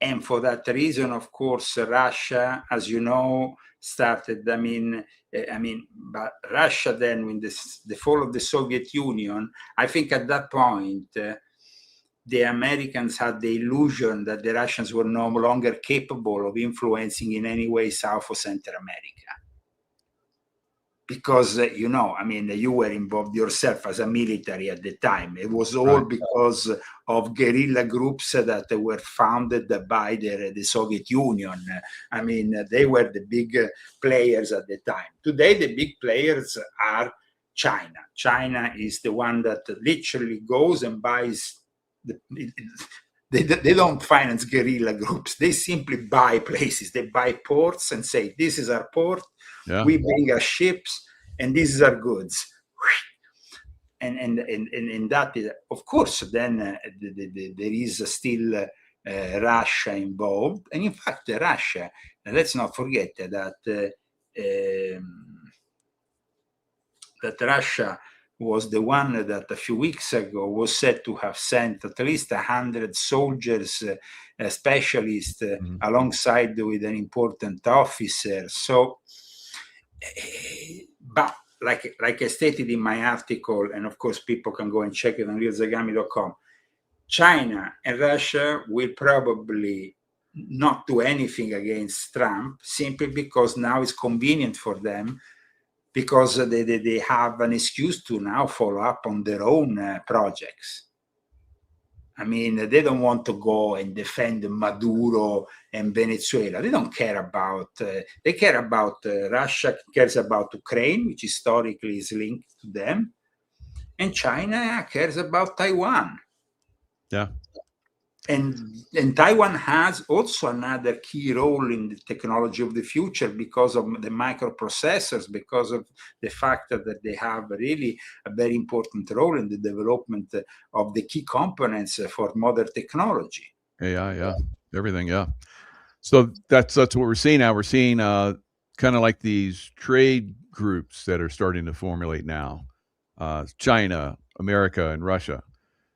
And for that reason, of course, Russia, as you know, started, but Russia then, with the fall of the Soviet Union, I think at that point, the Americans had the illusion that the Russians were no longer capable of influencing in any way South or Central America. Because, you were involved yourself as a military at the time. It was all right. Because of guerrilla groups that were founded by the Soviet Union. I mean, they were the big players at the time. Today, the big players are China. China is the one that literally goes and buys. They don't finance guerrilla groups. They simply buy places. They buy ports and say, this is our port. Yeah. We bring our ships, and this is our goods. And that is, of course, then there is still Russia involved. And in fact, Russia, let's not forget that Russia was the one that a few weeks ago was said to have sent at least 100 soldiers, specialists, alongside with an important officer. So, but like I stated in my article, and of course people can go and check it on realzagami.com, China and Russia will probably not do anything against Trump simply because now it's convenient for them, because they have an excuse to now follow up on their own projects. I mean, they don't want to go and defend Maduro and Venezuela. They don't care about, they care about, Russia cares about Ukraine, which historically is linked to them. And China cares about Taiwan. Yeah. And Taiwan has also another key role in the technology of the future because of the microprocessors, because of the fact that they have really a very important role in the development of the key components for modern technology. Yeah, everything, yeah. So that's what we're seeing now. We're seeing kind of like these trade groups that are starting to formulate now, China, America, and Russia.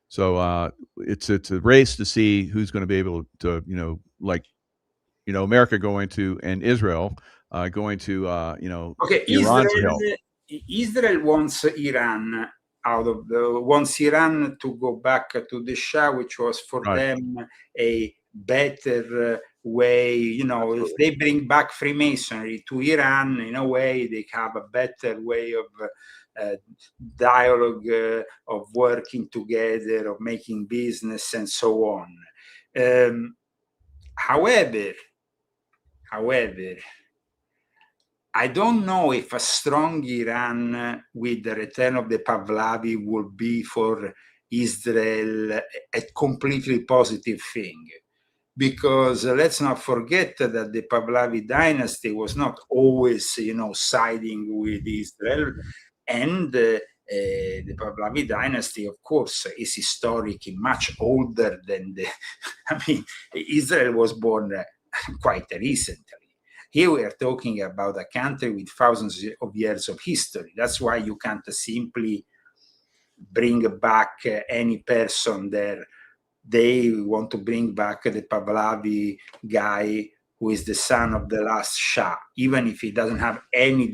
So it's a race to see who's going to be able to, America going to, and Israel going to, okay, Israel wants Iran wants Iran to go back to the Shah, which was for them a better way. If they bring back Freemasonry to Iran, in a way, they have a better way of dialogue, of working together, of making business, and so on. However, However, I don't know if a strong Iran with the return of the Pahlavi would be for Israel a completely positive thing. Because let's not forget that the Pahlavi dynasty was not always, siding with Israel. And the Pahlavi dynasty, of course, is historically much older than Israel was born quite recently. Here we are talking about a country with thousands of years of history. That's why you can't simply bring back any person there. They want to bring back the Pahlavi guy who is the son of the last Shah, even if he doesn't have any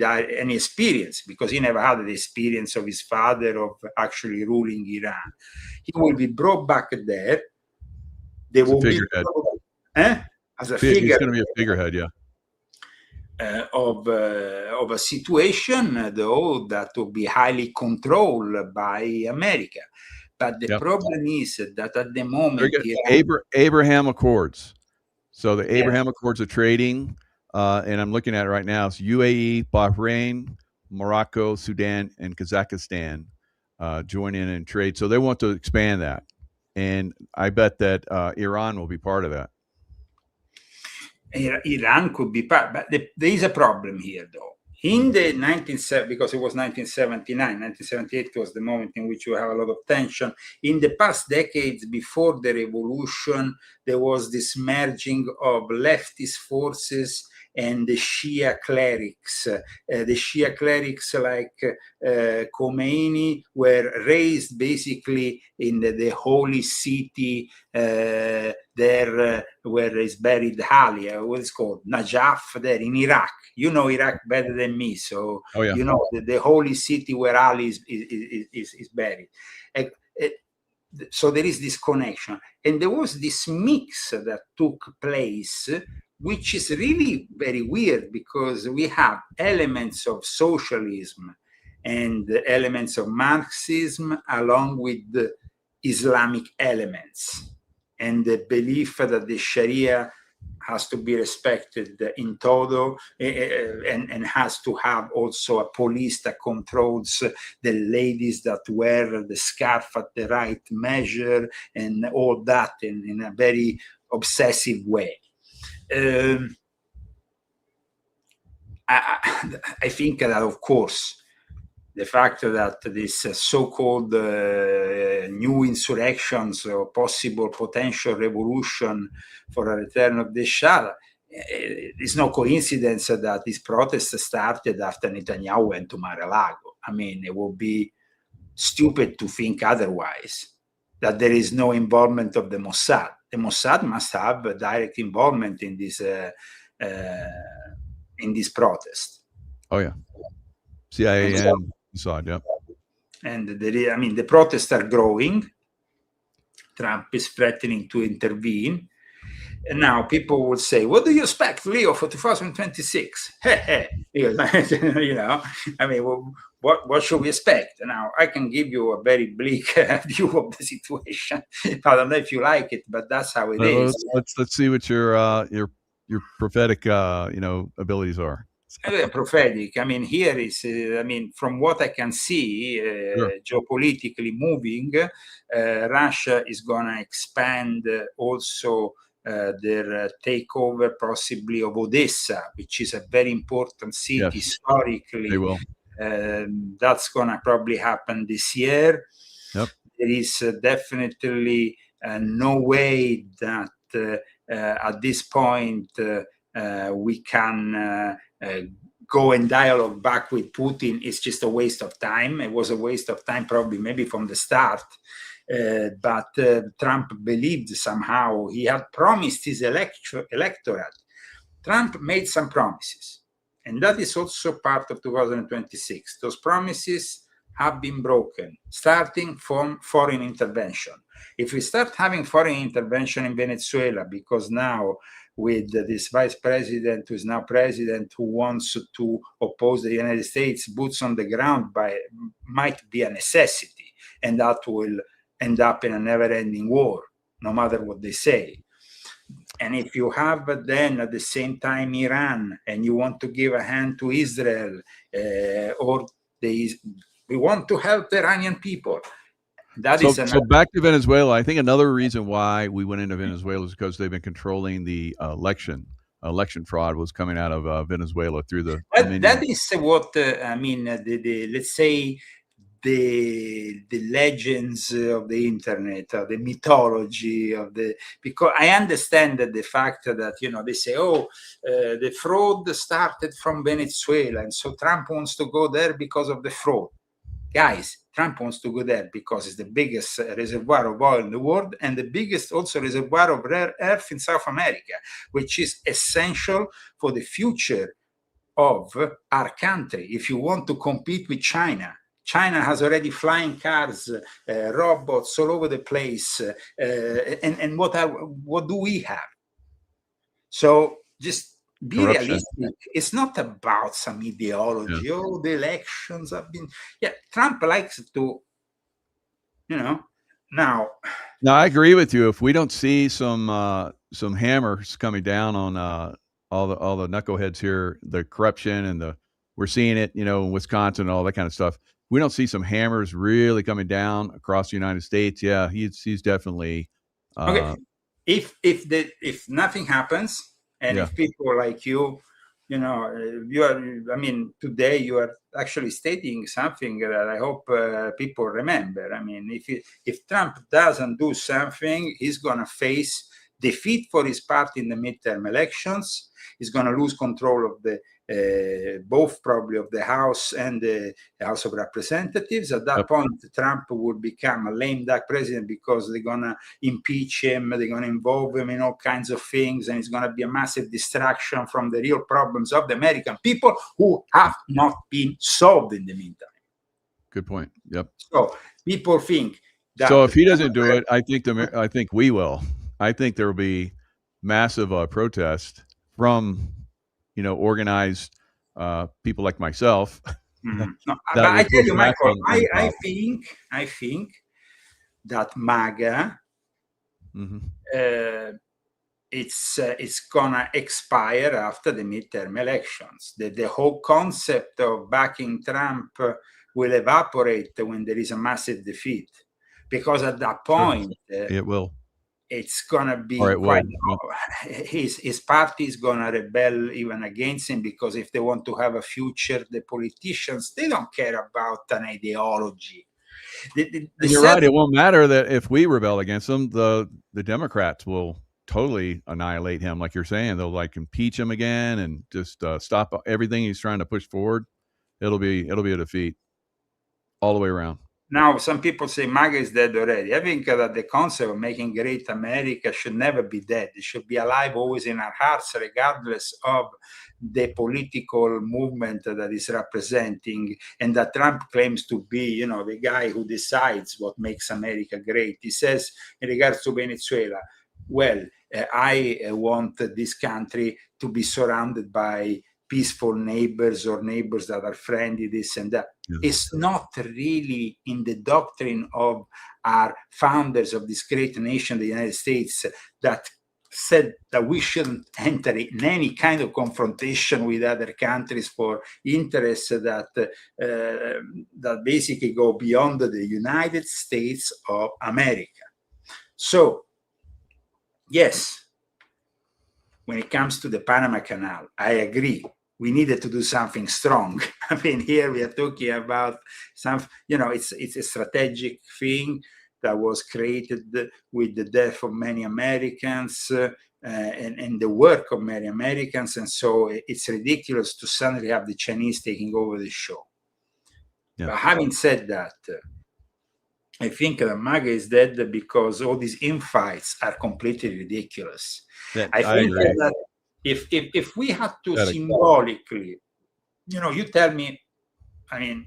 experience, because he never had the experience of his father of actually ruling Iran. He will be brought back there. They will be as a figure. He's going to be a figurehead, yeah. Of a situation, though, that will be highly controlled by America. But the problem is that at the moment, Abraham Accords. So the Abraham Accords of trading, and I'm looking at it right now. It's UAE, Bahrain, Morocco, Sudan, and Kazakhstan join in and trade. So they want to expand that, and I bet that Iran will be part of that. Iran could be part, but there is a problem here, though. In the because it was 1979, 1978 was the moment in which you have a lot of tension. In the past decades before the revolution, there was this merging of leftist forces and the Shia clerics. The Shia clerics like Khomeini were raised basically in the holy city there where is buried Ali, what's called Najaf, there in Iraq. You know Iraq better than me, so you know the holy city where Ali is buried. So there is this connection, and there was this mix that took place, which is really very weird, because we have elements of socialism and elements of Marxism along with the Islamic elements, and the belief that the Sharia has to be respected in toto, and has to have also a police that controls the ladies that wear the scarf at the right measure, and all that in a very obsessive way. I think that, of course, the fact that this so-called new insurrections or possible potential revolution for a return of the Shah, it's no coincidence that this protest started after Netanyahu went to Mar-a-Lago. I mean, it would be stupid to think otherwise, that there is no involvement of the Mossad. The Mossad must have a direct involvement in this protest. Oh, yeah. CIA and Mossad, yeah. And the protests are growing. Trump is threatening to intervene. And now people will say, what do you expect, Leo, for 2026? What should we expect? Now, I can give you a very bleak view of the situation. I don't know if you like it, but that's how it is. Let's see what your prophetic abilities are. Prophetic. Here is, from what I can see, geopolitically moving, Russia is going to expand also their takeover possibly of Odessa, which is a very important city historically. They will. That's going to probably happen this year. Yep. There is definitely no way that at this point we can go and dialogue back with Putin. It's just a waste of time. It was a waste of time probably maybe from the start. But Trump believed somehow, he had promised his electorate. Trump made some promises, and that is also part of 2026. Those promises have been broken, starting from foreign intervention. If we start having foreign intervention in Venezuela, because now with this vice president who is now president, who wants to oppose the United States, boots on the ground might be a necessity, and that will end up in a never-ending war, no matter what they say. And if you have then at the same time Iran, and you want to give a hand to Israel, or we want to help the Iranian people. So back to Venezuela. I think another reason why we went into Venezuela is because they've been controlling the election. Election fraud was coming out of Venezuela through the. That is what I mean. Let's say the legends of the internet, the mythology of because I understand that the fact that they say, the fraud started from Venezuela, and so Trump wants to go there because of the fraud. Guys, Trump wants to go there because it's the biggest reservoir of oil in the world, and the biggest also reservoir of rare earth in South America, which is essential for the future of our country. If you want to compete with China, China has already flying cars, robots all over the place, and what do we have? So just be realistic. It's not about some ideology. Yeah. Oh, the elections have been. Yeah, Trump likes to, now. No, I agree with you. If we don't see some hammers coming down on all the knuckleheads here, the corruption and we're seeing it, in Wisconsin and all that kind of stuff. We don't see some hammers really coming down across the United States. Yeah, he's definitely. Okay, if nothing happens. And if people like you are, I mean, today you are actually stating something that I hope people remember. I mean, if Trump doesn't do something, he's going to face defeat for his party in the midterm elections. He's going to lose control of both probably of the House and the House of Representatives. At that point, Trump would become a lame duck president because they're going to impeach him, they're going to involve him in all kinds of things, and it's going to be a massive distraction from the real problems of the American people who have not been solved in the meantime. Good point. Yep. So people think that. So if he doesn't do it, I think we will. I think there will be massive protest from organized people like myself. No, but I tell you, Michael, I think that MAGA, it's gonna expire after the midterm elections. The whole concept of backing Trump will evaporate when there is a massive defeat, because at that point it will. It's gonna be quite. His party is gonna rebel even against him, because if they want to have a future, the politicians, they don't care about an ideology. You're right. It won't matter that if we rebel against them, the Democrats will totally annihilate him, like you're saying. They'll impeach him again and just stop everything he's trying to push forward. It'll be a defeat all the way around. Now, some people say MAGA is dead already. I think that the concept of making great America should never be dead. It should be alive always in our hearts, regardless of the political movement that is representing, and that Trump claims to be, the guy who decides what makes America great. He says in regards to Venezuela, well, I want this country to be surrounded by peaceful neighbors, or neighbors that are friendly, this and that. It's not really in the doctrine of our founders of this great nation, the United States, that said that we shouldn't enter in any kind of confrontation with other countries for interests that basically go beyond the United States of America. So, yes, when it comes to the Panama Canal, I agree. We needed to do something strong. I mean, here we are talking about it's a strategic thing that was created with the death of many Americans and the work of many Americans. And so it's ridiculous to suddenly have the Chinese taking over the show. Yeah. But having said that, I think that MAGA is dead because all these infights are completely ridiculous. I think that if we had to symbolically, you tell me, I mean,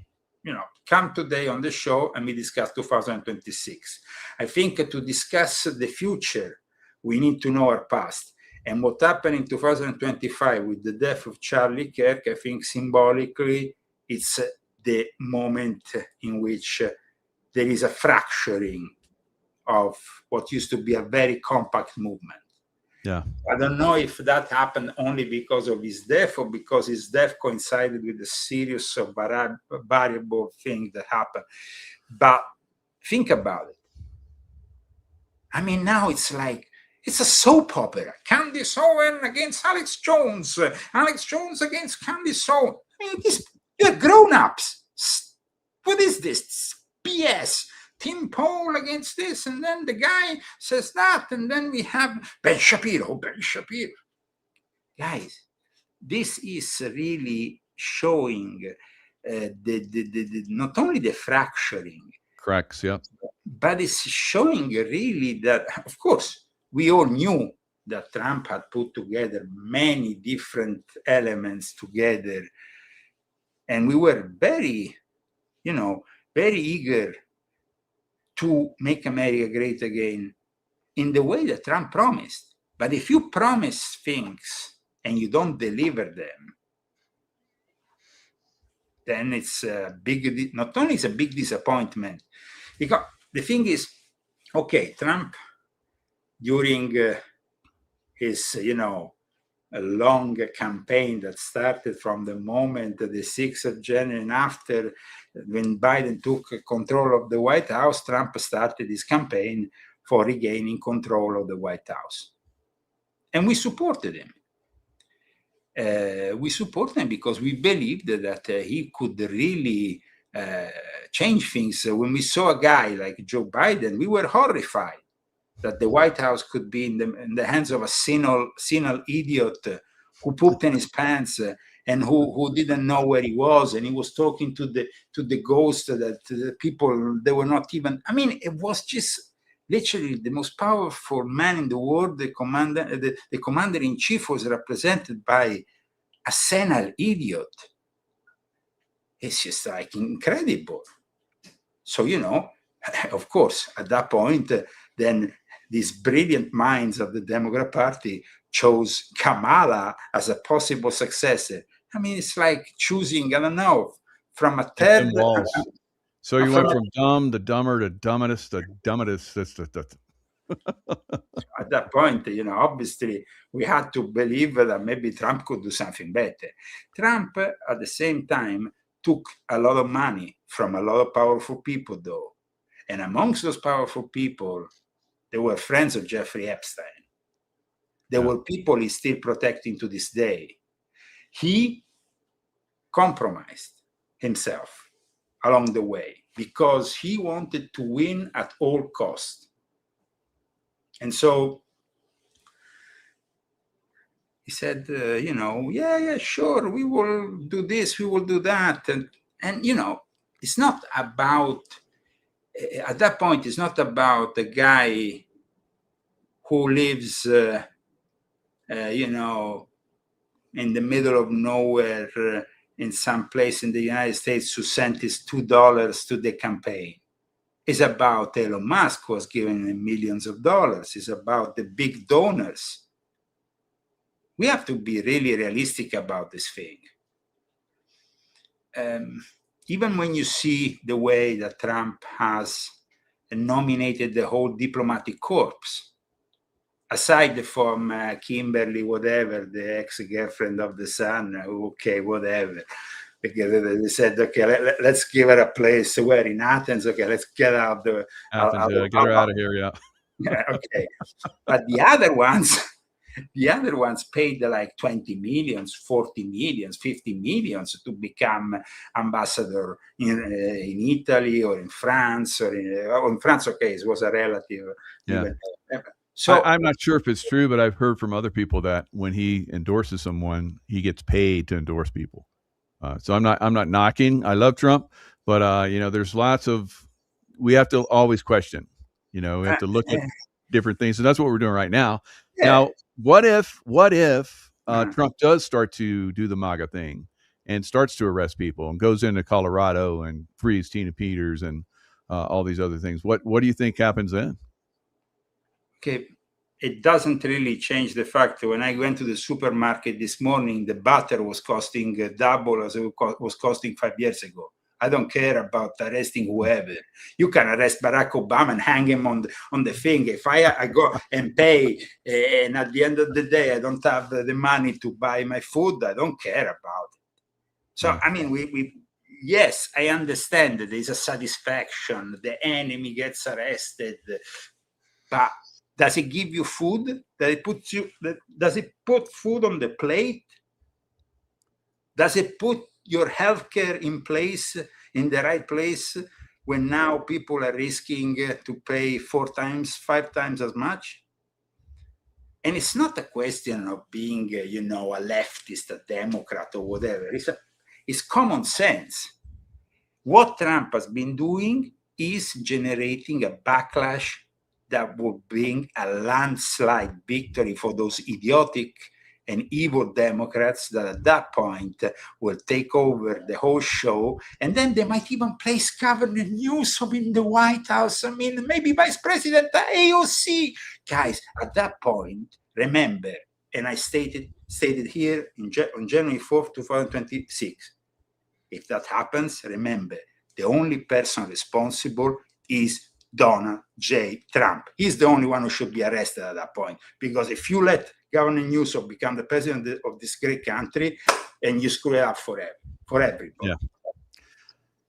come today on the show and we discuss 2026. I think to discuss the future, we need to know our past. And what happened in 2025 with the death of Charlie Kirk, I think symbolically, it's the moment in which there is a fracturing of what used to be a very compact movement. Yeah. I don't know if that happened only because of his death or because his death coincided with a series of variable things that happened. But think about it. I mean, now it's like, it's a soap opera. Candice Owen against Alex Jones. Alex Jones against Candice Owen. I mean, you're grown-ups. What is this? BS. Tim Poll against this, and then the guy says that, and then we have Ben Shapiro. Guys, this is really showing not only the fracturing, Cracks, yeah. but it's showing really that, of course, we all knew that Trump had put together many different elements together, and we were very, very eager to make America great again in the way that Trump promised. But if you promise things and you don't deliver them, then it's a big, not only is a big disappointment, because the thing is, okay, Trump, during his, a long campaign that started from the moment the 6th of January and after, when Biden took control of the White House, Trump started his campaign for regaining control of the White House. And we supported him. We supported him because we believed that he could really change things. When we saw a guy like Joe Biden, we were horrified that the White House could be in the hands of a senile idiot who pooped in his pants and who didn't know where he was, and he was talking to the ghost that the people, they were not even. I mean, it was just literally the most powerful man in the world. The commander-in-chief was represented by a senile idiot. It's just like incredible. So, of course, at that point, then these brilliant minds of the Democrat Party chose Kamala as a possible successor. I mean, it's like choosing, I don't know, from a third. So you went from dumb to dumber to dumbest to dumbest. At that point, obviously, we had to believe that maybe Trump could do something better. Trump, at the same time, took a lot of money from a lot of powerful people, though. And amongst those powerful people, they were friends of Jeffrey Epstein. There were people he's still protecting to this day. He compromised himself along the way because he wanted to win at all costs. And so he said, yeah, sure, we will do this, we will do that. And it's not about, at that point, it's not about the guy who lives, in the middle of nowhere in some place in the United States who sent his $2 to the campaign. It's about Elon Musk, who was giving him millions of dollars. It's about the big donors. We have to be really realistic about this thing. Even when you see the way that Trump has nominated the whole diplomatic corps, aside from Kimberly, whatever, the ex-girlfriend of the son, okay, whatever. Because they said, okay, let's give her a place where in Athens. Okay, let's get out the Athens, get her out of here, yeah. Okay, but the other ones paid like 20 millions, 40 millions, 50 millions to become ambassador in Italy or in France or in France. Okay, it was a relative. Yeah. So I'm not sure if it's true, but I've heard from other people that when he endorses someone, he gets paid to endorse people. So I'm not knocking. I love Trump, but there's lots of, we have to always question. We have to look at different things, and that's what we're doing right now. Yeah. Now, what if Trump does start to do the MAGA thing and starts to arrest people and goes into Colorado and frees Tina Peters and all these other things? What do you think happens then? Okay. It doesn't really change the fact that when I went to the supermarket this morning, the butter was costing double as it was costing 5 years ago. I don't care about arresting whoever. You can arrest Barack Obama and hang him on the thing. If I go and pay, and at the end of the day, I don't have the money to buy my food, I don't care about it. So, I mean, yes, I understand that there's a satisfaction. The enemy gets arrested, but does it give you food? Does it put food on the plate? Does it put your healthcare in place, in the right place, when now people are risking to pay 4 times, 5 times as much? And it's not a question of being, a leftist, a Democrat, or whatever. It's common sense. What Trump has been doing is generating a backlash that will bring a landslide victory for those idiotic and evil Democrats that at that point will take over the whole show. And then they might even place Governor Newsom in the White House. I mean, maybe Vice President AOC. Guys, at that point, remember, and I stated here on January 4th, 2026, if that happens, remember, the only person responsible is Donald J. Trump. He's the only one who should be arrested at that point. Because if you let Governor Newsom become the president of this great country, and you screw it up forever, for everybody. Yeah.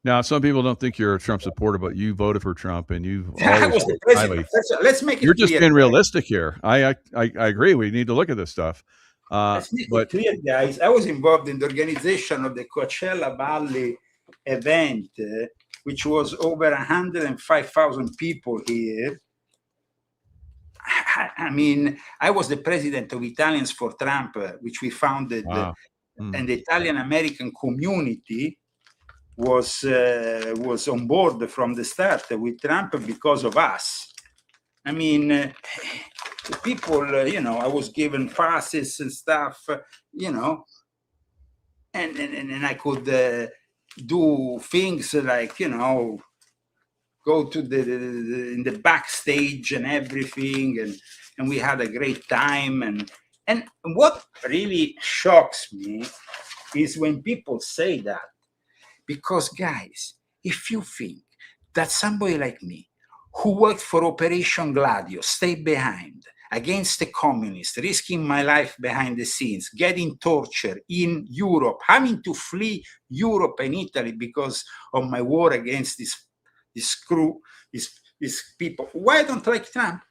Now, some people don't think you're a Trump supporter, but you voted for Trump, and you've I was the president. Let's make it You're clear. just being realistic here. I agree. We need to look at this stuff. Let's make it clear, guys. I was involved in the organization of the Coachella Valley event, which was over 105,000 people here. I mean, I was the president of Italians for Trump, which we founded, and the Italian American community was on board from the start with Trump because of us. I mean, people, I was given passes and stuff, and I could do things like, go to in the backstage and everything, and we had a great time. And what really shocks me is when people say that, because guys, if you think that somebody like me, who worked for Operation Gladio, stayed behind against the communists, risking my life behind the scenes, getting tortured in Europe, having to flee Europe and Italy because of my war against these people. Why I don't like Trump?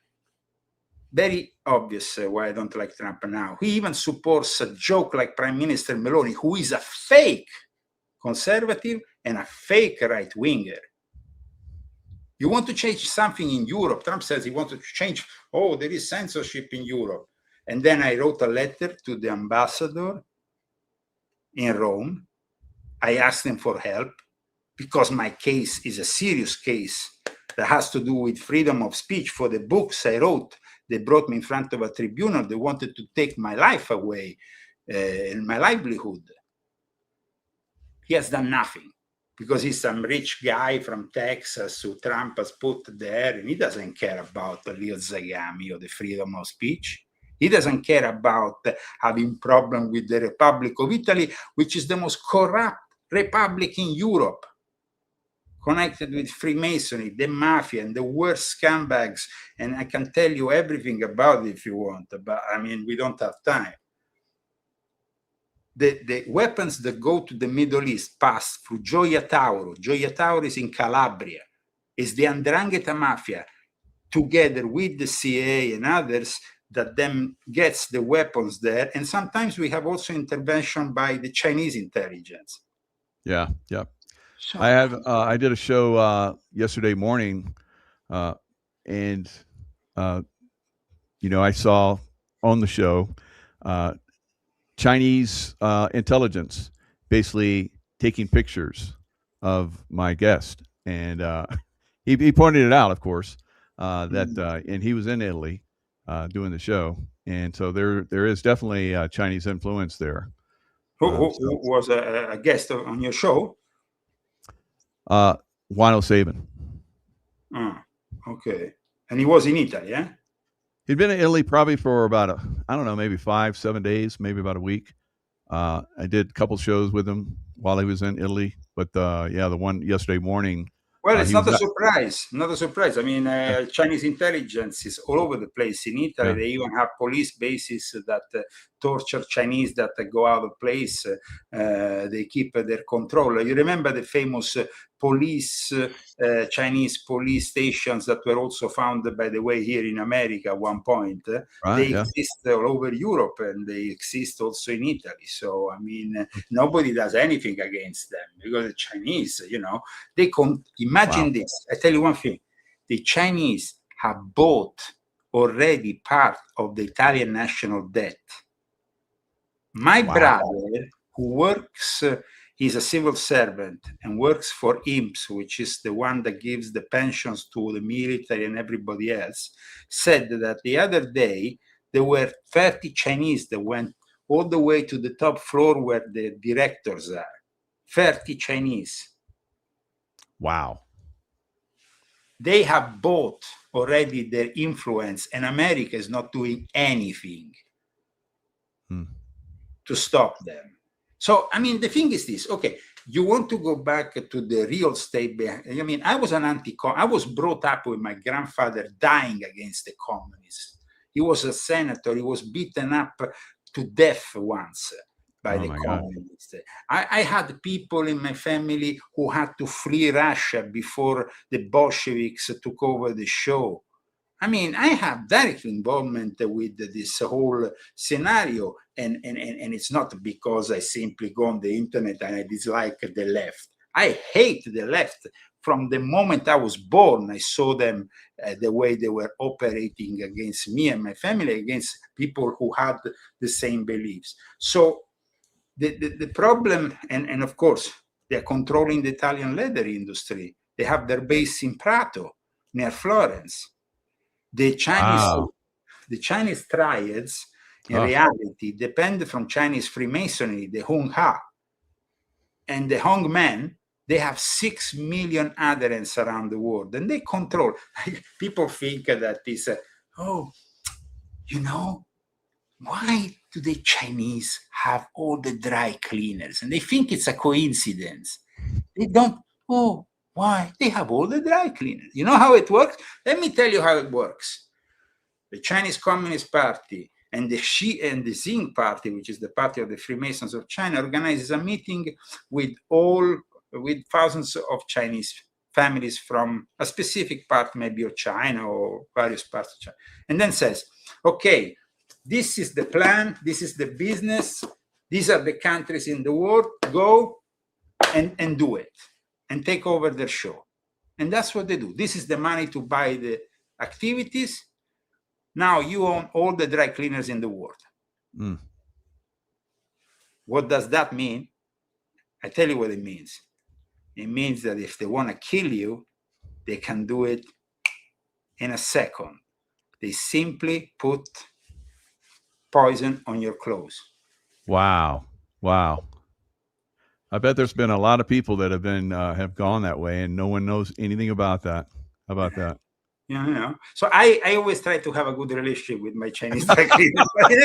Very obvious why I don't like Trump now. He even supports a joke like Prime Minister Meloni, who is a fake conservative and a fake right-winger. You want to change something in Europe. Trump says he wants to change, there is censorship in Europe. And then I wrote a letter to the ambassador in Rome. I asked him for help because my case is a serious case that has to do with freedom of speech. For the books I wrote, they brought me in front of a tribunal. They wanted to take my life away and my livelihood. He has done nothing because he's some rich guy from Texas who Trump has put there, and he doesn't care about the Leo Zagami or the freedom of speech. He doesn't care about having problem with the Republic of Italy, which is the most corrupt republic in Europe, connected with Freemasonry, the mafia, and the worst scumbags. And I can tell you everything about it if you want, but I mean, we don't have time. The weapons that go to the Middle East pass through Gioia Tauro. Gioia Tauro is in Calabria. It's the 'Ndrangheta mafia, together with the CIA and others, that then gets the weapons there. And sometimes we have also intervention by the Chinese intelligence. Yeah. So, I did a show yesterday morning, and I saw on the show Chinese intelligence basically taking pictures of my guest, and he pointed it out, of course, that and he was in Italy doing the show, and so there is definitely Chinese influence there. Who was a guest on your show? Wino Saban. Okay, and he was in Italy, yeah? He'd been in Italy probably for about maybe 5-7 days, maybe about a week. I did a couple shows with him while he was in Italy, but yeah, the one yesterday morning. Well, it's he not was a at- surprise. Not a surprise. I mean, yeah, Chinese intelligence is all over the place. In Italy, yeah, they even have police bases that torture Chinese that go out of place. They keep their control. You remember the famous Chinese police stations that were also found, by the way, here in America at one point. right, They yeah, exist all over Europe, and they exist also in Italy. So, I mean, nobody does anything against them because the Chinese, they wow, imagine this. I tell you one thing: the Chinese have bought already part of the Italian national debt. My wow, brother, who works, he's a civil servant and works for IMSS, which is the one that gives the pensions to the military and everybody else, said that the other day there were 30 Chinese that went all the way to the top floor where the directors are. 30 Chinese. wow. They have bought already their influence, and America is not doing anything to stop them. So, I mean, the thing is this. Okay, you want to go back to the real state. I mean, I was I was brought up with my grandfather dying against the communists. He was a senator. He was beaten up to death once by the communists. I had people in my family who had to flee Russia before the Bolsheviks took over the show. I mean, I have direct involvement with this whole scenario, and it's not because I simply go on the internet and I dislike the left. I hate the left. From the moment I was born, I saw them, the way they were operating against me and my family, against people who had the same beliefs. So the problem, and of course, they're controlling the Italian leather industry. They have their base in Prato, near Florence. The Chinese triads, in reality, depend from Chinese Freemasonry, the Hung Ha. And the Hong Men, they have 6 million adherents around the world, and they control. People think that this, why do the Chinese have all the dry cleaners? And they think it's a coincidence. They don't, why? They have all the dry cleaners. You know how it works? Let me tell you how it works. The Chinese Communist Party and the Xing Party, which is the party of the Freemasons of China, organizes a meeting with thousands of Chinese families from a specific part, maybe of China or various parts of China, and then says, okay, this is the plan, this is the business, these are the countries in the world, go and do it, and take over their show. And that's what they do. This is the money to buy the activities. Now you own all the dry cleaners in the world. What does that mean? I tell you what it means. It means that if they want to kill you, they can do it in a second. They simply put poison on your clothes. Wow. I bet there's been a lot of people that have gone that way, and no one knows anything about that. How about that? So I always try to have a good relationship with my Chinese dry cleaners. But in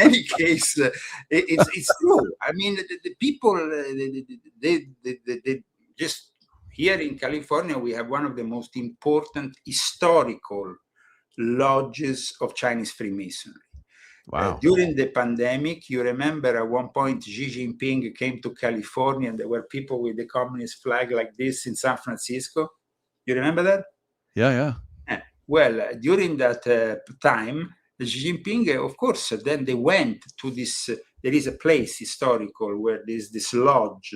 any case, it's true. I mean, the people, they just here in California, we have one of the most important historical lodges of Chinese Freemasonry. Wow. During the pandemic, you remember at one point Xi Jinping came to California, and there were people with the communist flag like this in San Francisco. You remember that? Yeah. Well, during that time, Xi Jinping, of course, then they went to this, there is a place historical where there's this lodge,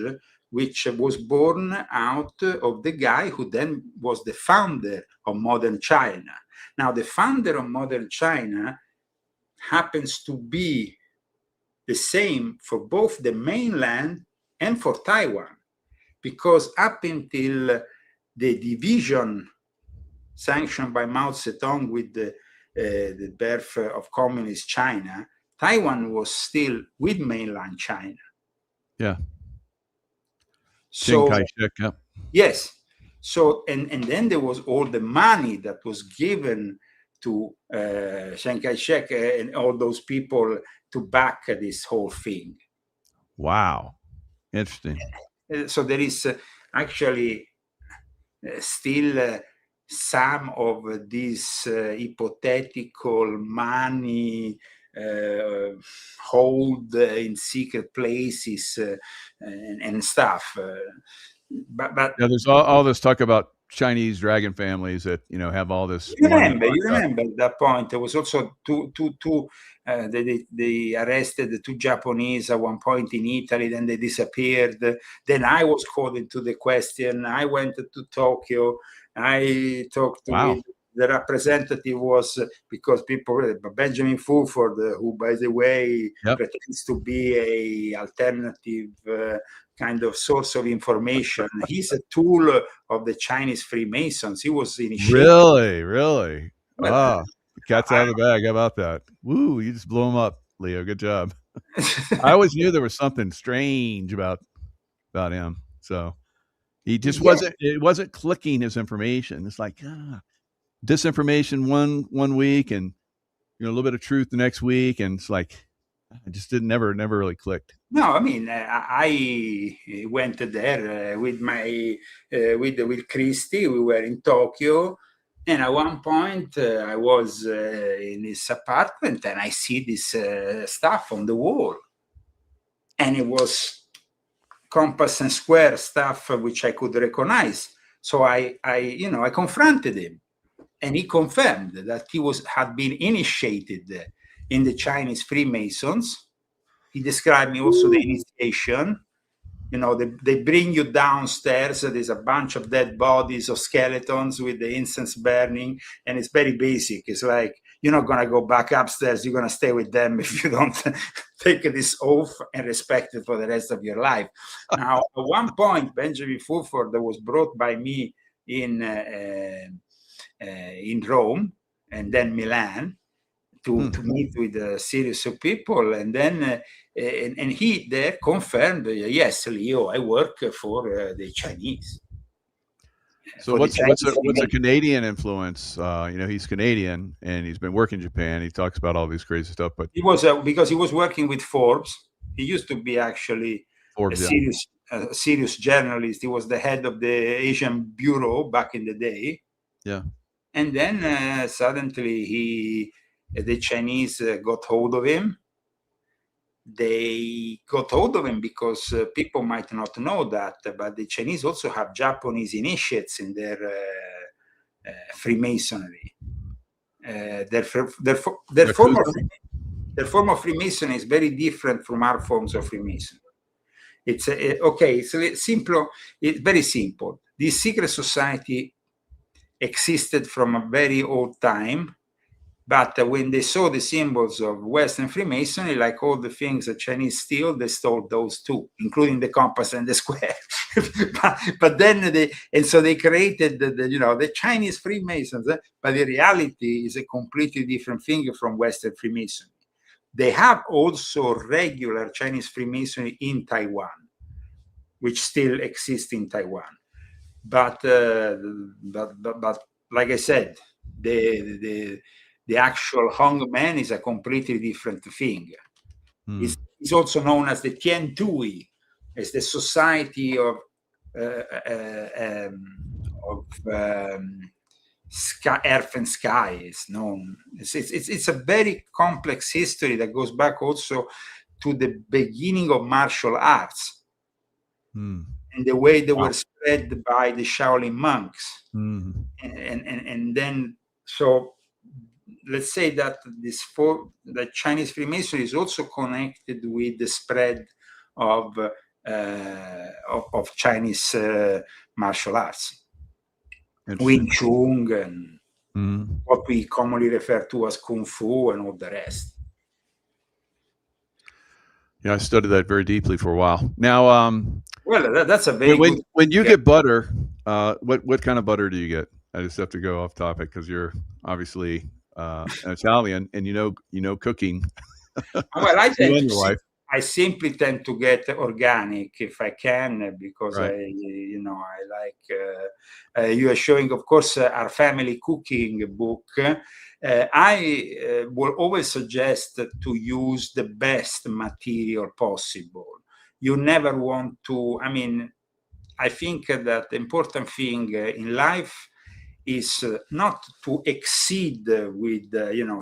which was born out of the guy who then was the founder of modern China. Now, the founder of modern China happens to be the same for both the mainland and for Taiwan, because up until the division sanctioned by Mao Zedong with the birth of communist China, Taiwan was still with mainland China. Yeah. So, Chiang Kai-shek, yeah. Yes. So, and then there was all the money that was given to Chiang Kai-shek and all those people to back this whole thing. Wow. Interesting. So there is actually still some of these hypothetical money hold in secret places and stuff. But yeah, there's all this talk about Chinese dragon families that have all this. You remember that point? There was also they arrested 2 Japanese at one point in Italy, then they disappeared. Then I was called into the question. I went to Tokyo. I talked with the representative was because people, Benjamin Fulford, who, by the way, pretends to be a alternative kind of source of information. He's a tool of the Chinese Freemasons. He was initiated. Really? Well, the cat's out of the bag. How about that? Woo, you just blew him up, Leo. Good job. I always knew there was something strange about him. So he just wasn't clicking his information. It's like disinformation one week and a little bit of truth the next week, and it's like I just never really clicked. No, I mean, I went there with my with Christy. We were in Tokyo, and at one point I was in his apartment, and I see this stuff on the wall, and it was compass and square stuff which I could recognize. So I confronted him, and he confirmed that he had been initiated in the Chinese Freemasons. He described me also the initiation. They bring you downstairs. There's a bunch of dead bodies of skeletons with the incense burning, and it's very basic. It's like, you're not going to go back upstairs. You're going to stay with them if you don't take this oath and respect it for the rest of your life. Now, at one point, Benjamin Fulford was brought by me in Rome and then Milan to meet with a series of people, and then and he there confirmed, yes, Leo, I work for the Chinese. So what's a Canadian influence? He's Canadian and he's been working in Japan. He talks about all these crazy stuff, but he was because he was working with Forbes. He used to be actually Forbes, a serious journalist. He was the head of the Asian Bureau back in the day. Yeah, and then suddenly the Chinese got hold of him. They got hold of him because people might not know that, but the Chinese also have Japanese initiates in their Freemasonry. Their form of Freemasonry is very different from our forms of Freemasonry. It's simple. It's very simple. This secret society existed from a very old time. But when they saw the symbols of Western Freemasonry, like all the things the Chinese steal, they stole those too, including the compass and the square. but then so they created the Chinese Freemasons. But the reality is a completely different thing from Western Freemasonry. They have also regular Chinese Freemasonry in Taiwan, which still exists in Taiwan. But like I said, the actual Hongman is a completely different thing. It's also known as the Tian Tui, as the Society of Earth and Sky. Is known. It's a very complex history that goes back also to the beginning of martial arts and the way they were spread by the Shaolin monks, and then so. Let's say that the Chinese Freemasonry is also connected with the spread of Chinese martial arts, Wing Chun, and what we commonly refer to as Kung Fu and all the rest. Yeah, I studied that very deeply for a while. Now, well, that's a very good. When you get butter, what kind of butter do you get? I just have to go off topic because you're obviously an Italian and you know cooking. Well, I I simply tend to get organic if I can, because Right. I like. You are showing, of course, our family cooking book. I will always suggest to use the best material possible. You never want to. I mean, I think that the important thing in life is not to exceed with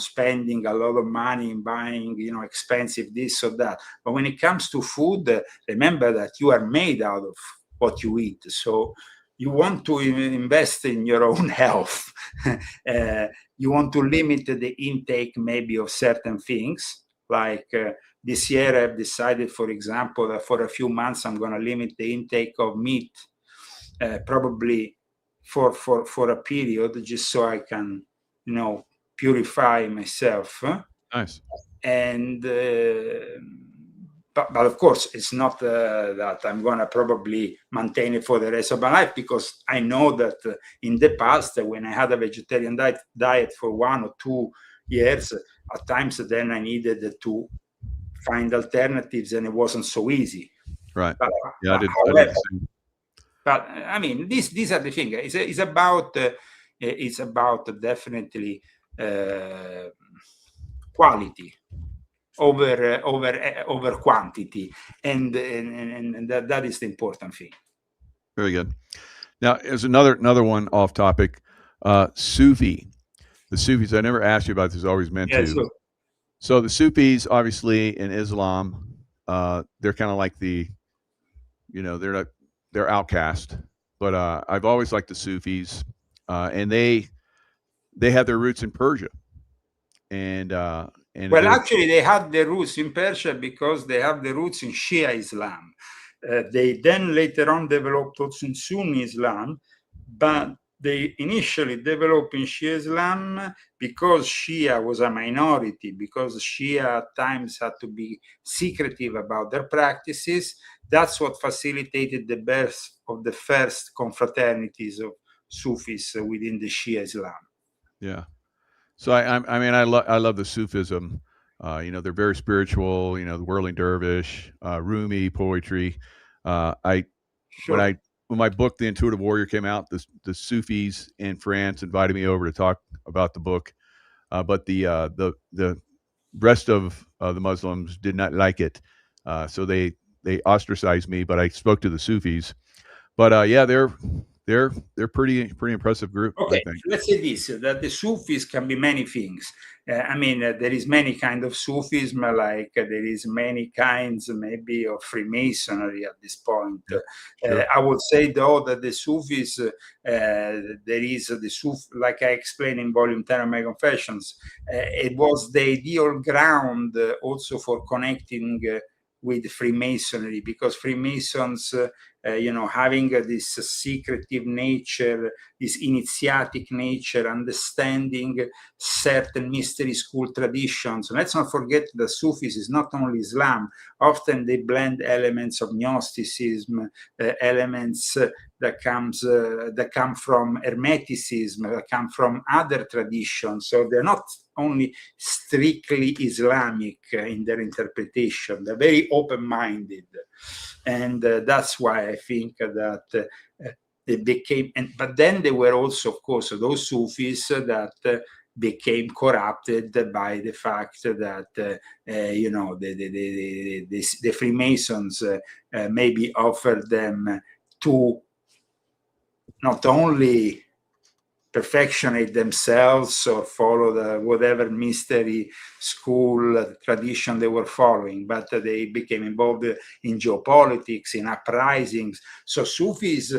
spending a lot of money in buying expensive this or that, but when it comes to food, remember that you are made out of what you eat. So you want to invest in your own health. You want to limit the intake maybe of certain things, like this year I've decided, for example, that for a few months I'm going to limit the intake of meat, probably for a period, just so I can purify myself. Nice. And but of course it's not that I'm gonna probably maintain it for the rest of my life, because I know that in the past, when I had a vegetarian diet for 1 or 2 years, at times then I needed to find alternatives, and it wasn't so easy. Right. But, Yeah, I did however, the same. but I mean, these are the things. It's about definitely quality over quantity, and that is the important thing. Very good. Now, there's another one off topic. Sufi. The Sufis. I never asked you about this. Always meant to. So the Sufis, obviously, in Islam, they're kind of like they're outcast. But I've always liked the Sufis, and they have their roots in Persia. And well, actually, they had their roots in Persia because they have the roots in Shia Islam. They then later on developed also in Sunni Islam, but they initially developed in Shia Islam because Shia was a minority, because Shia at times had to be secretive about their practices. That's what facilitated the birth of the first confraternities of Sufis within the Shia Islam. Yeah. So I love the Sufism. They're very spiritual. The whirling dervish, Rumi poetry. When my book, The Intuitive Warrior, came out, the Sufis in France invited me over to talk about the book, but the rest of the Muslims did not like it, so they ostracized me. But I spoke to the Sufis. But yeah, they're pretty impressive group. Okay, I think. let's say this, that the Sufis can be many things. There is many kind of Sufism, like there is many kinds maybe of Freemasonry at this point. Sure. I would say, though, that the Sufis, there is the Suf, like I explained in volume 10 of my Confessions, it was the ideal ground also for connecting with Freemasonry, because Freemasons, having this secretive nature, this initiatic nature, understanding certain mystery school traditions. Let's not forget that Sufis is not only Islam. Often they blend elements of Gnosticism, elements that come from Hermeticism, that come from other traditions. So they're not only strictly Islamic in their interpretation. They're very open-minded. And that's why I think that they became, but then there were also, of course, those Sufis that became corrupted by the fact that, the Freemasons maybe offered them to not only perfectionate themselves or follow the whatever mystery school tradition they were following, but they became involved in geopolitics, in uprisings. So Sufis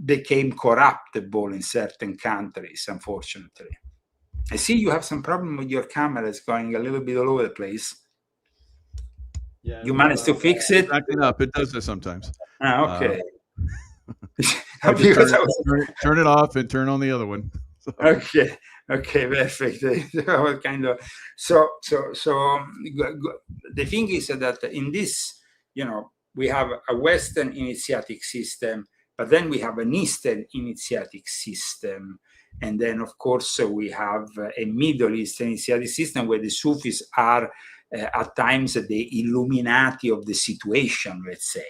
became corruptible in certain countries, unfortunately. I see you have some problem with your camera. It's going a little bit all over the place. Yeah, you managed to fix it? Backing up. It does this sometimes. Okay. Turn it off and turn on the other one. Okay, perfect. Kind of. So the thing is that in this, we have a Western initiatic system, but then we have an Eastern initiatic system, and then of course we have a Middle Eastern initiatic system where the Sufis are at times the Illuminati of the situation, let's say.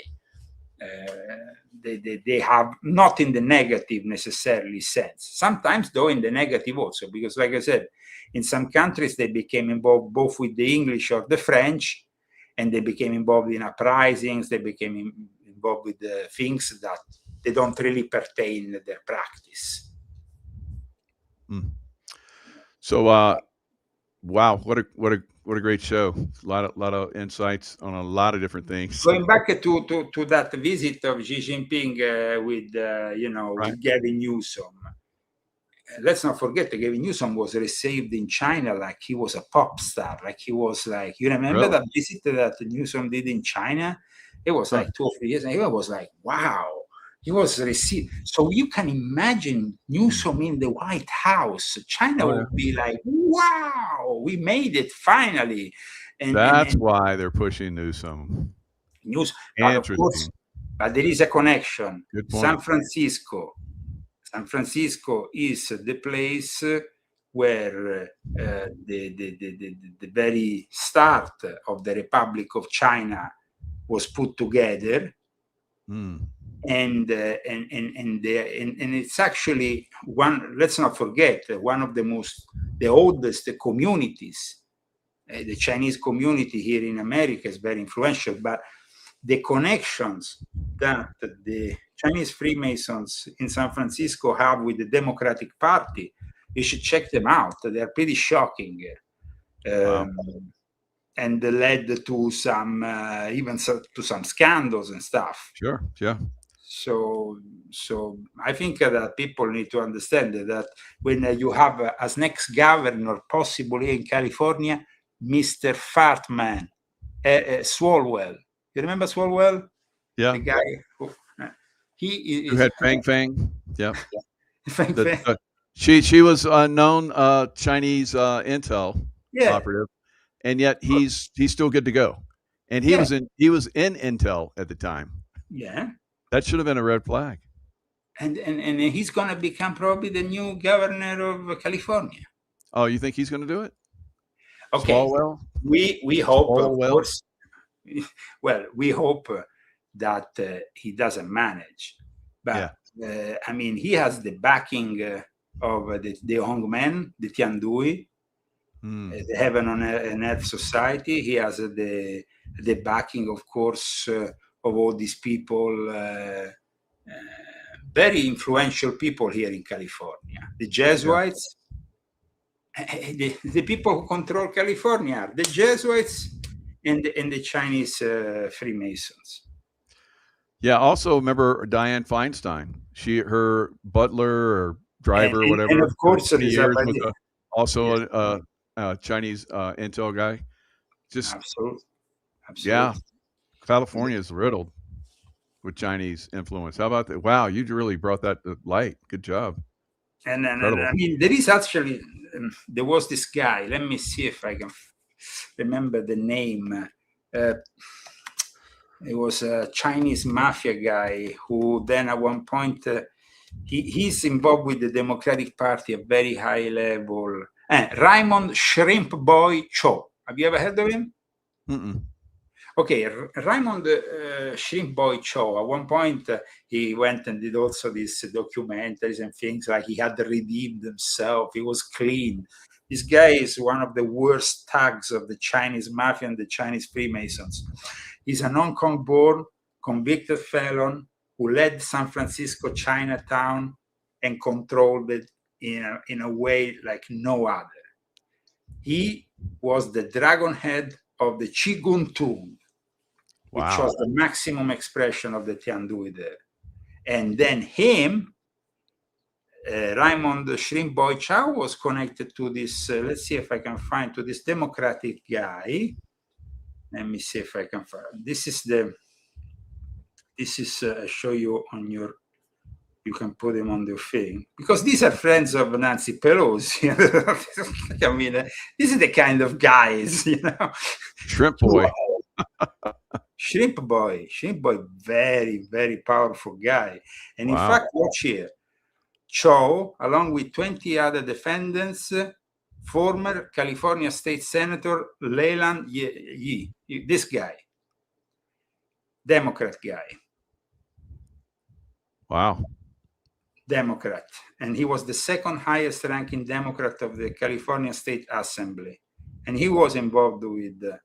They have, not in the negative necessarily sense, sometimes though in the negative also, because like I said, in some countries they became involved both with the English or the French, and they became involved in uprisings, they became involved with the things that they don't really pertain to their practice. So wow, what a great show. A lot of insights on a lot of different things. Going back to that visit of Xi Jinping with with Gavin Newsom. Let's not forget that Gavin Newsom was received in China like he was a pop star. Like he was like, you remember that visit that Newsom did in China? It was like 2 or 3 years, and he was like, wow. He was received. So you can imagine Newsom in the White House. China would be like, wow, we made it finally. And that's why they're pushing Newsom. But of course, but there is a connection. Good point. San Francisco is the place where the very start of the Republic of China was put together. And it's actually one, let's not forget, one of the oldest communities. The Chinese community here in America is very influential, but the connections that the Chinese Freemasons in San Francisco have with the Democratic Party, you should check them out. They're pretty shocking. And they led to some, even to some scandals and stuff. Sure, yeah. So I think that people need to understand that when you have as next governor, possibly in California, Mr. Fartman, Swalwell. You remember Swalwell? Yeah. The guy who had Fang. Yeah. Fang. She was a known Chinese intel operative, and yet he's still good to go. And he was in intel at the time. Yeah. That should have been a red flag. And he's going to become probably the new governor of California. Oh, you think he's going to do it? Okay. Swalwell? We hope, of course. Well, we hope that he doesn't manage. But, I mean, he has the backing of the young men, the Tiandui, the Heaven on Earth Society. He has the backing, of course, of all these people, very influential people here in California. The Jesuits, the people who control California are the Jesuits and the Chinese Freemasons. Yeah, also remember Dianne Feinstein. Her butler or driver or whatever. And of course, was also a Chinese intel guy. Absolutely. Yeah. California is riddled with Chinese influence. How about that? Wow, you really brought that to light. Good job. And I mean, there is actually, there was this guy. Let me see if I can remember the name. It was a Chinese mafia guy who then at one point, he's involved with the Democratic Party at very high level. Raymond Shrimp Boy Cho. Have you ever heard of him? Okay, Raymond Shrimp Boy Cho, at one point he went and did also these documentaries and things, like he had redeemed himself, he was clean. This guy is one of the worst thugs of the Chinese mafia and the Chinese Freemasons. He's an Hong Kong born, convicted felon who led San Francisco Chinatown and controlled it in a way like no other. He was the dragon head of the Chigun Tung, which was the maximum expression of the Tiandui there. And then him, Raymond Shrimp Boy Chow, was connected to this, let's see if I can find, to this Democratic guy. Let me see if I can find. This is I show you on your, you can put them on the thing, because these are friends of Nancy Pelosi. I mean, this is the kind of guys, you know. Shrimp Boy. Shrimp Boy, very, very powerful guy. And in fact, watch here. Cho, along with 20 other defendants, former California State Senator Leland Yee, this guy, Democrat guy. Wow. Democrat. And he was the second highest ranking Democrat of the California State Assembly. And he was involved with the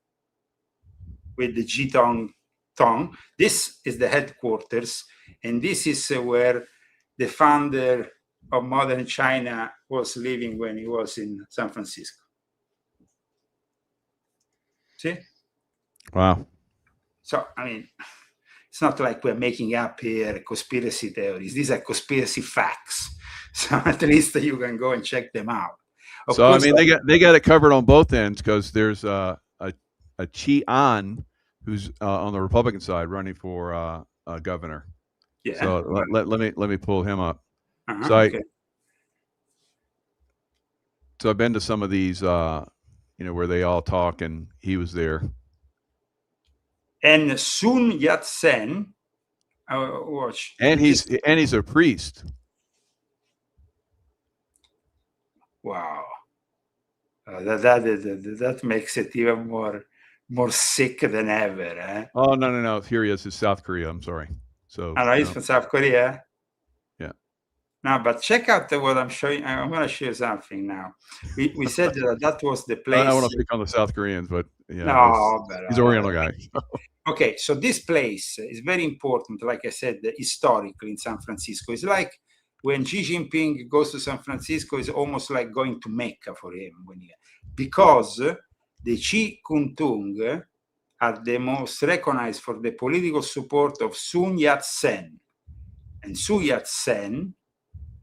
Jitong. This is the headquarters, and this is where the founder of modern China was living when he was in San Francisco. See? Wow. So, I mean, it's not like we're making up here conspiracy theories. These are conspiracy facts. So at least you can go and check them out. Of course, I mean, they got it covered on both ends, because there's a Chi An who's on the Republican side running for governor. Yeah. So let me pull him up. So okay. So I've been to some of these, where they all talk, and he was there. And Sun Yat-sen, watch. And he's a priest. Wow, that makes it even more sick than ever. Eh? Oh no! Here he is. It's South Korea. I'm sorry. So he's from South Korea. Yeah. No, but check out what I'm showing. I'm going to show you something now. We said that was the place. I don't want to pick on the South Koreans, but yeah, no, he's an Oriental guy. Okay, so this place is very important. Like I said, historically in San Francisco, it's like when Xi Jinping goes to San Francisco, it's almost like going to Mecca for him, because the Chi Kuntung are the most recognized for the political support of Sun Yat-sen. And Sun Yat-sen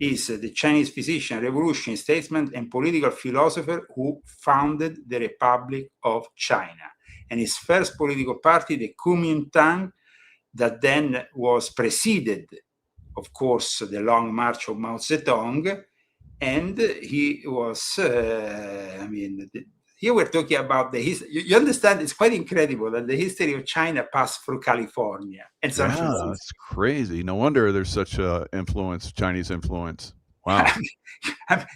is the Chinese physician, revolutionary, statesman, and political philosopher who founded the Republic of China. And his first political party, the Kuomintang, that then was preceded, of course, the Long March of Mao Zedong. And he was, here we're talking about the history. You understand, it's quite incredible that the history of China passed through California and San Francisco. That's crazy. No wonder there's such influence, Chinese influence. Wow.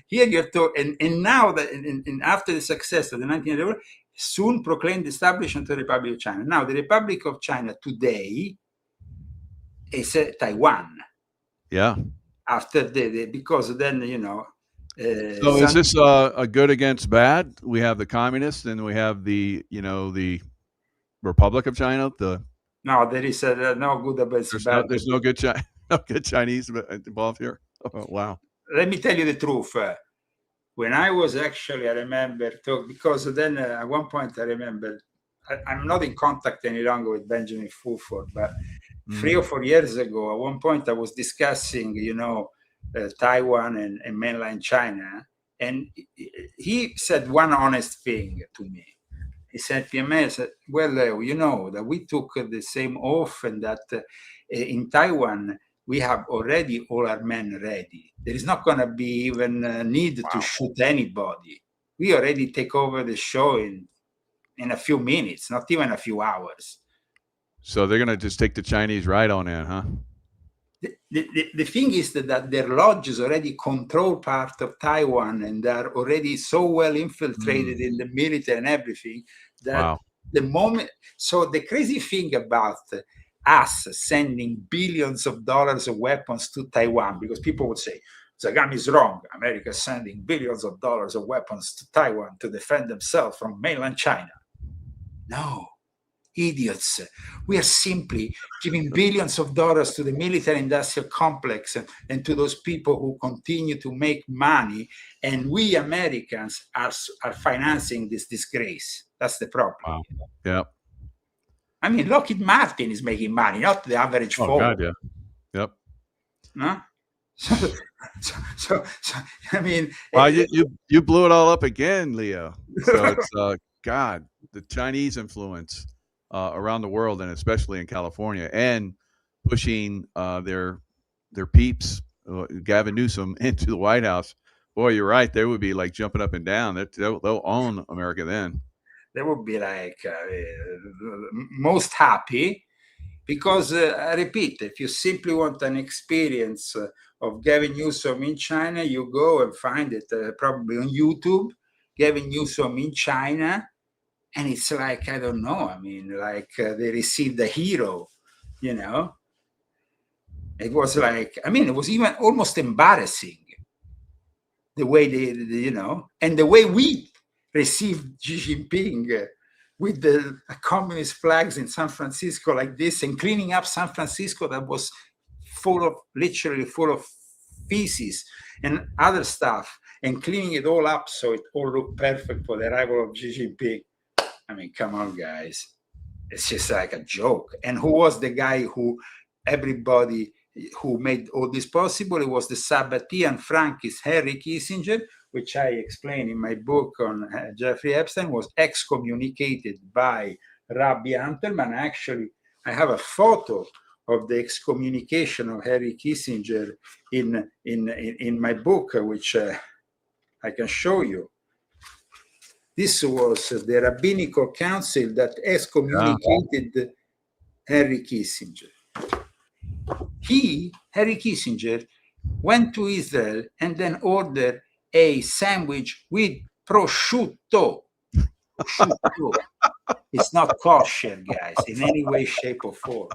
Here you're talking, and now that, and after the success of the 19th soon proclaimed the establishment of the Republic of China. Now, the Republic of China today is Taiwan. Yeah. After because then, so is this a good against bad? We have the communists, and we have the Republic of China. No, there is no good against bad. There's no good Chinese involved here. Oh, wow. Let me tell you the truth. When I was actually, I remember, because then at one point I remember, I'm not in contact any longer with Benjamin Fulford, but 3 or 4 years ago, at one point I was discussing, Taiwan and mainland China, and he said one honest thing to me. He said, well, that we took the same oath, and that in Taiwan, we have already all our men ready. There is not going to be even a need to shoot anybody. We already take over the show in a few minutes, not even a few hours. So they're going to just take the Chinese right on in, huh? The thing is that their lodges already control part of Taiwan, and they're already so well infiltrated in the military and everything that the moment. So the crazy thing about us sending billions of dollars of weapons to Taiwan, because people would say, Zagami is wrong. America is sending billions of dollars of weapons to Taiwan to defend themselves from mainland China. No. Idiots. We are simply giving billions of dollars to the military-industrial complex and to those people who continue to make money, and we Americans are financing this disgrace. That's the problem. Wow. Yeah. I mean, Lockheed Martin is making money, not the average folk. Oh, God, yeah. Yep. No? So I mean... Wow, you blew it all up again, Leo. So it's, God, the Chinese influence around the world, and especially in California, and pushing their peeps, Gavin Newsom, into the White House. Boy, you're right. They would be like jumping up and down. They'll own America then. They would be like most happy, because I repeat, if you simply want an experience of Gavin Newsom in China, you go and find it probably on YouTube. giving news from in China, and it's like, I don't know. I mean, like they received a hero, you know. It was like, I mean, it was even almost embarrassing the way they you know, and the way we received Xi Jinping with the communist flags in San Francisco like this, and cleaning up San Francisco that was literally full of feces and other stuff, and cleaning it all up so it all looked perfect for the arrival of Xi Jinping. I mean, come on, guys. It's just like a joke. And who was the guy who made all this possible? It was the Sabbatean Frankist Henry Kissinger, which I explain in my book on Jeffrey Epstein, was excommunicated by Rabbi Antelman. Actually, I have a photo of the excommunication of Henry Kissinger in my book, which I can show you. This was the rabbinical council that excommunicated Henry Kissinger. Henry Kissinger, went to Israel and then ordered a sandwich with prosciutto. Prosciutto. It's not kosher, guys, in any way, shape, or form.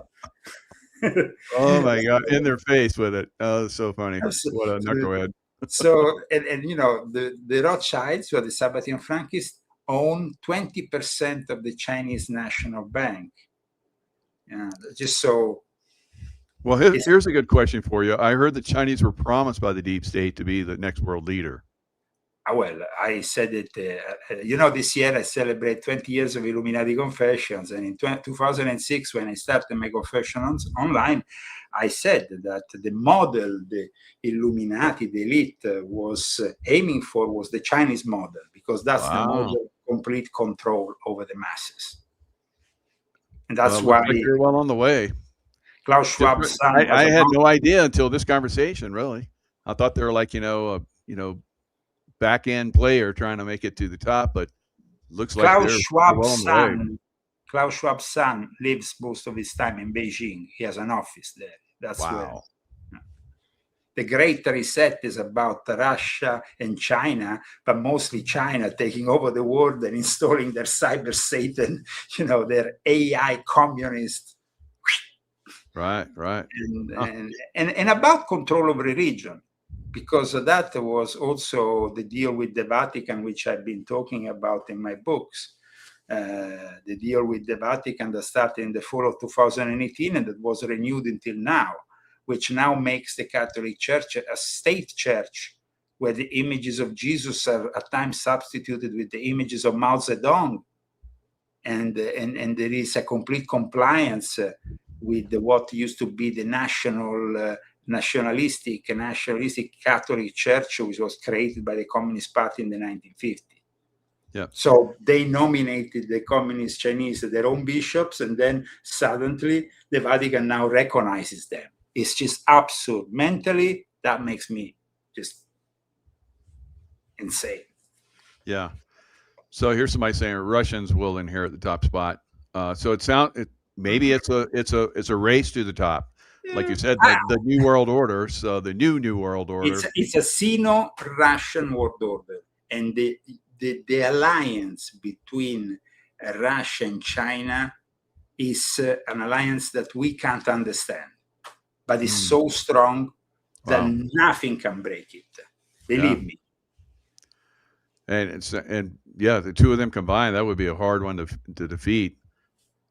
Oh my God! In their face with it. Oh, it's so funny. What a knucklehead. So, and you know, the Rothschilds, or the Sabbatean Frankists, own 20% of the Chinese National Bank. Yeah, just so. Well, here's a good question for you. I heard the Chinese were promised by the deep state to be the next world leader. Well, I said it, you know, this year I celebrate 20 years of Illuminati Confessions. And in 2006, when I started my confessions online, I said that the model the Illuminati, the elite, was aiming for was the Chinese model, because that's the model of complete control over the masses. And that's why you're well on the way. Klaus Schwab's son. I had no idea until this conversation, really. I thought they were like, back end player trying to make it to the top, but looks like Klaus Schwab's son lives most of his time in Beijing. He has an office there. That's where the Great Reset is about Russia and China, but mostly China taking over the world and installing their cyber Satan, their AI communist. Right. And about control of religion, because that was also the deal with the Vatican, which I've been talking about in my books. The deal with the Vatican that started in the fall of 2018 and that was renewed until now, which now makes the Catholic Church a state church, where the images of Jesus are at times substituted with the images of Mao Zedong. And there is a complete compliance with what used to be the nationalistic Catholic Church, which was created by the Communist Party in the 1950s. Yeah. So they nominated the Communist Chinese their own bishops, and then suddenly the Vatican now recognizes them. It's just absurd. Mentally, that makes me just insane. Yeah. So here's somebody saying Russians will inherit the top spot. So maybe it's a race to the top. Like you said, the New World Order. So the new World Order. It's a Sino-Russian world order, and the alliance between Russia and China is an alliance that we can't understand, but it's so strong that nothing can break it. Believe me. And the two of them combined, that would be a hard one to defeat.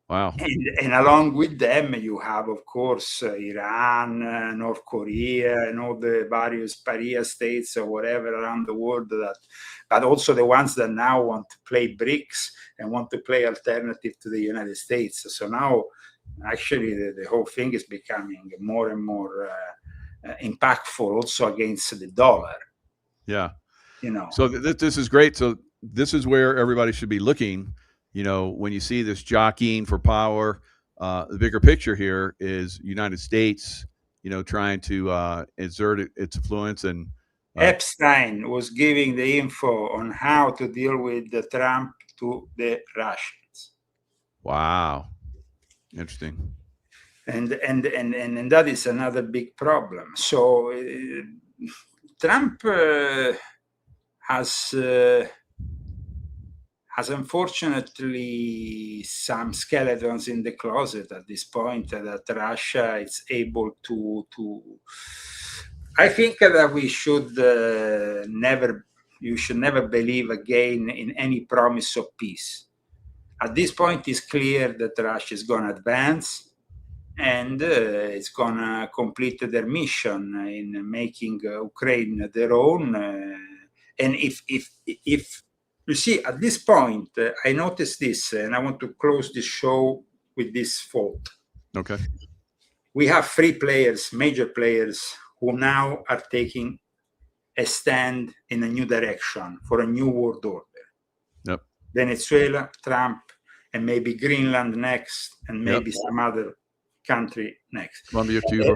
Wow. And along with them, you have, of course, Iran, North Korea, and all the various Paria states or whatever around the world, but also the ones that now want to play BRICS and want to play alternative to the United States. So now, actually, the whole thing is becoming more and more impactful also against the dollar. Yeah. So this is great. So this is where everybody should be looking. When you see this jockeying for power, the bigger picture here is United States, trying to exert its influence. And Epstein was giving the info on how to deal with the Trump to the Russians. Wow. Interesting. And that is another big problem. So Trump has has unfortunately some skeletons in the closet at this point that Russia is able to. I think that we should you should never believe again in any promise of peace. At this point, it's clear that Russia is going to advance, and it's going to complete their mission in making Ukraine their own. And if you see, at this point, I noticed this, and I want to close this show with this thought. Okay. We have three players, major players, who now are taking a stand in a new direction for a new world order. Yep. Venezuela, Trump, and maybe Greenland next, and maybe some other country next. Colombia, Cuba.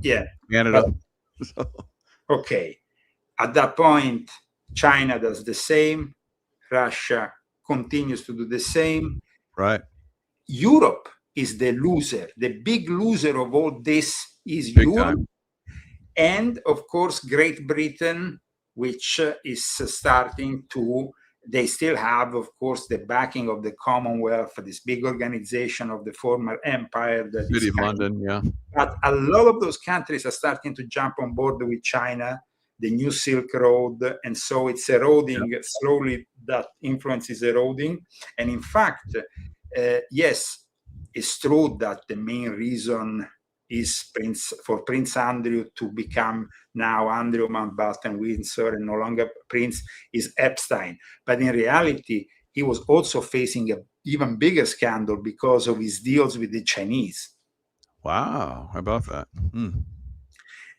Yeah. Canada. Okay. At that point, China does the same. Russia continues to do the same. Right. Europe is the loser. The big loser of all this is Big Europe. time. And of course, Great Britain, which is starting to, they still have, of course, the backing of the Commonwealth, this big organization of the former empire. That City of London, yeah. But a lot of those countries are starting to jump on board with China, the new Silk Road. And so it's eroding slowly, that influence is eroding. And in fact, yes, it's true that the main reason is Prince Andrew to become now Andrew Mountbatten Windsor and no longer Prince is Epstein. But in reality, he was also facing an even bigger scandal because of his deals with the Chinese. Wow, how about that?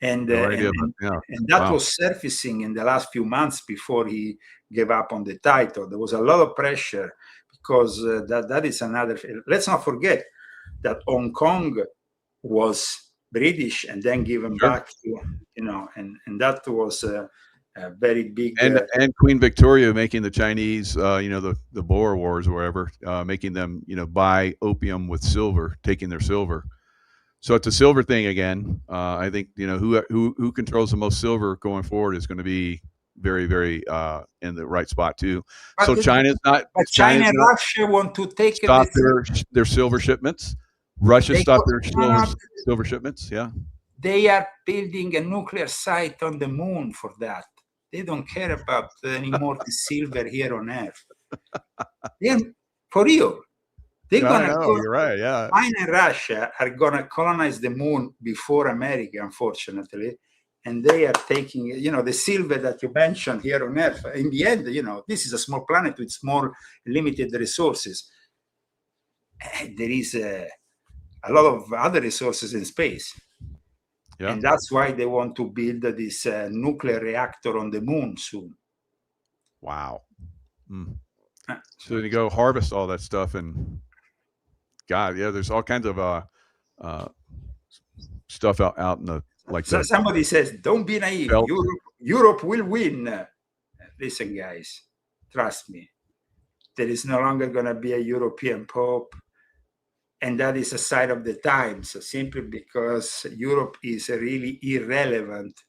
And that was surfacing in the last few months before he gave up on the title. There was a lot of pressure because that is another. Let's not forget that Hong Kong was British and then given back to, and that was a very big. And Queen Victoria making the Chinese, the Boer Wars or wherever, making them, buy opium with silver, taking their silver. So it's a silver thing again. I think, who controls the most silver going forward is going to be very, very in the right spot too. But so China and Russia want to take stop their silver shipments. Russia stopped their silver shipments. Yeah. They are building a nuclear site on the moon for that. They don't care about anymore the silver here on Earth. For real. They're you're right. Yeah. China and Russia are going to colonize the moon before America, unfortunately. And they are taking, the silver that you mentioned here on Earth. In the end, this is a small planet with small, limited resources. There is a lot of other resources in space. Yeah. And that's why they want to build this nuclear reactor on the moon soon. Wow. So you go harvest all that stuff and there's all kinds of stuff out in the somebody says, don't be naive. Europe will win. Listen, guys, trust me. There is no longer going to be a European Pope. And that is a sign of the times, simply because Europe is really irrelevant.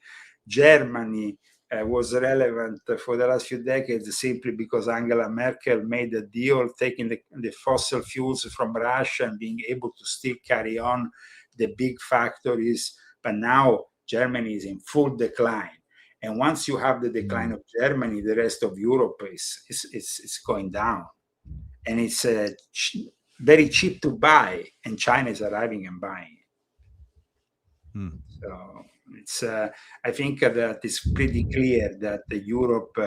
Germany was relevant for the last few decades simply because Angela Merkel made a deal taking the fossil fuels from Russia and being able to still carry on the big factories. But now Germany is in full decline. And once you have the decline of Germany, the rest of Europe is going down. And it's very cheap to buy, and China is arriving and buying. So it's I think that it's pretty clear that Europe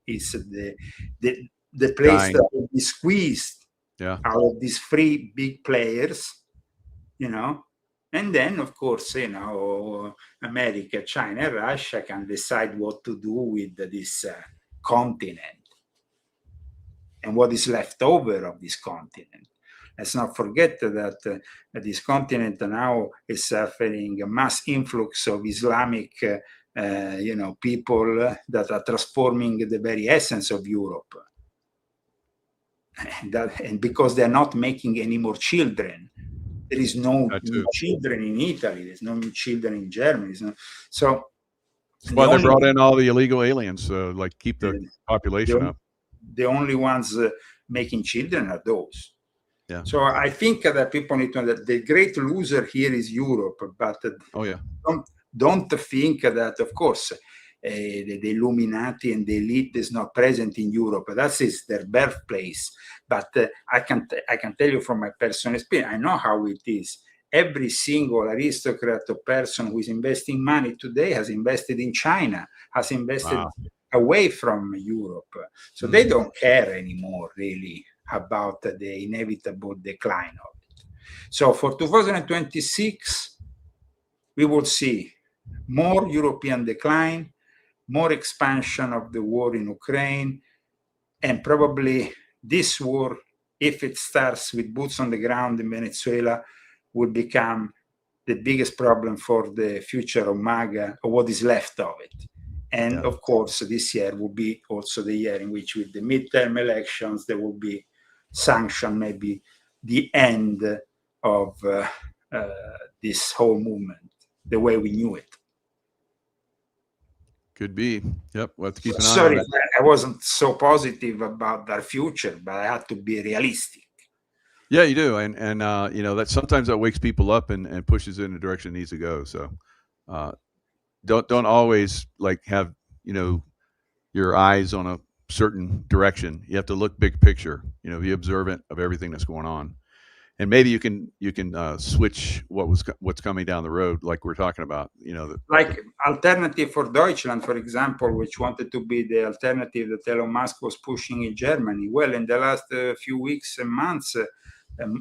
is the place that will be squeezed out of these three big players, and then of course America, China, and Russia can decide what to do with this continent and what is left over of this continent. Let's not forget that this continent now is suffering a mass influx of Islamic, people that are transforming the very essence of Europe. And because they're not making any more children, there is no new children in Italy. There's no new children in Germany. So that's why they brought in all the illegal aliens, keep the population up. the only ones making children are those. Yeah. So I think that people need to understand the great loser here is Europe, but Oh yeah. don't think that, of course, the Illuminati and the elite is not present in Europe. That is their birthplace. But I can tell you from my personal experience, I know how it is. Every single aristocrat or person who is investing money today has invested in China, has invested away from Europe. So they don't care anymore, really, about the inevitable decline of it. So for 2026, we will see more European decline, more expansion of the war in Ukraine, and probably this war, if it starts with boots on the ground in Venezuela, will become the biggest problem for the future of MAGA, or what is left of it. And of course, this year will be also the year in which, with the midterm elections, there will be sanction, maybe the end of this whole movement, the way we knew it. Could be. Yep. We'll have to keep an eye on Sorry, it. I wasn't so positive about our future, but I had to be realistic. Yeah, you do, and you know, that sometimes that wakes people up and pushes it in the direction it needs to go. So don't always like have, you know, your eyes on a certain direction. You have to look big picture. You know, be observant of everything that's going on, and maybe you can switch what's coming down the road, like we're talking about. You know, like Alternative for Deutschland, for example, which wanted to be the alternative that Elon Musk was pushing in Germany. Well, in the last few weeks and months,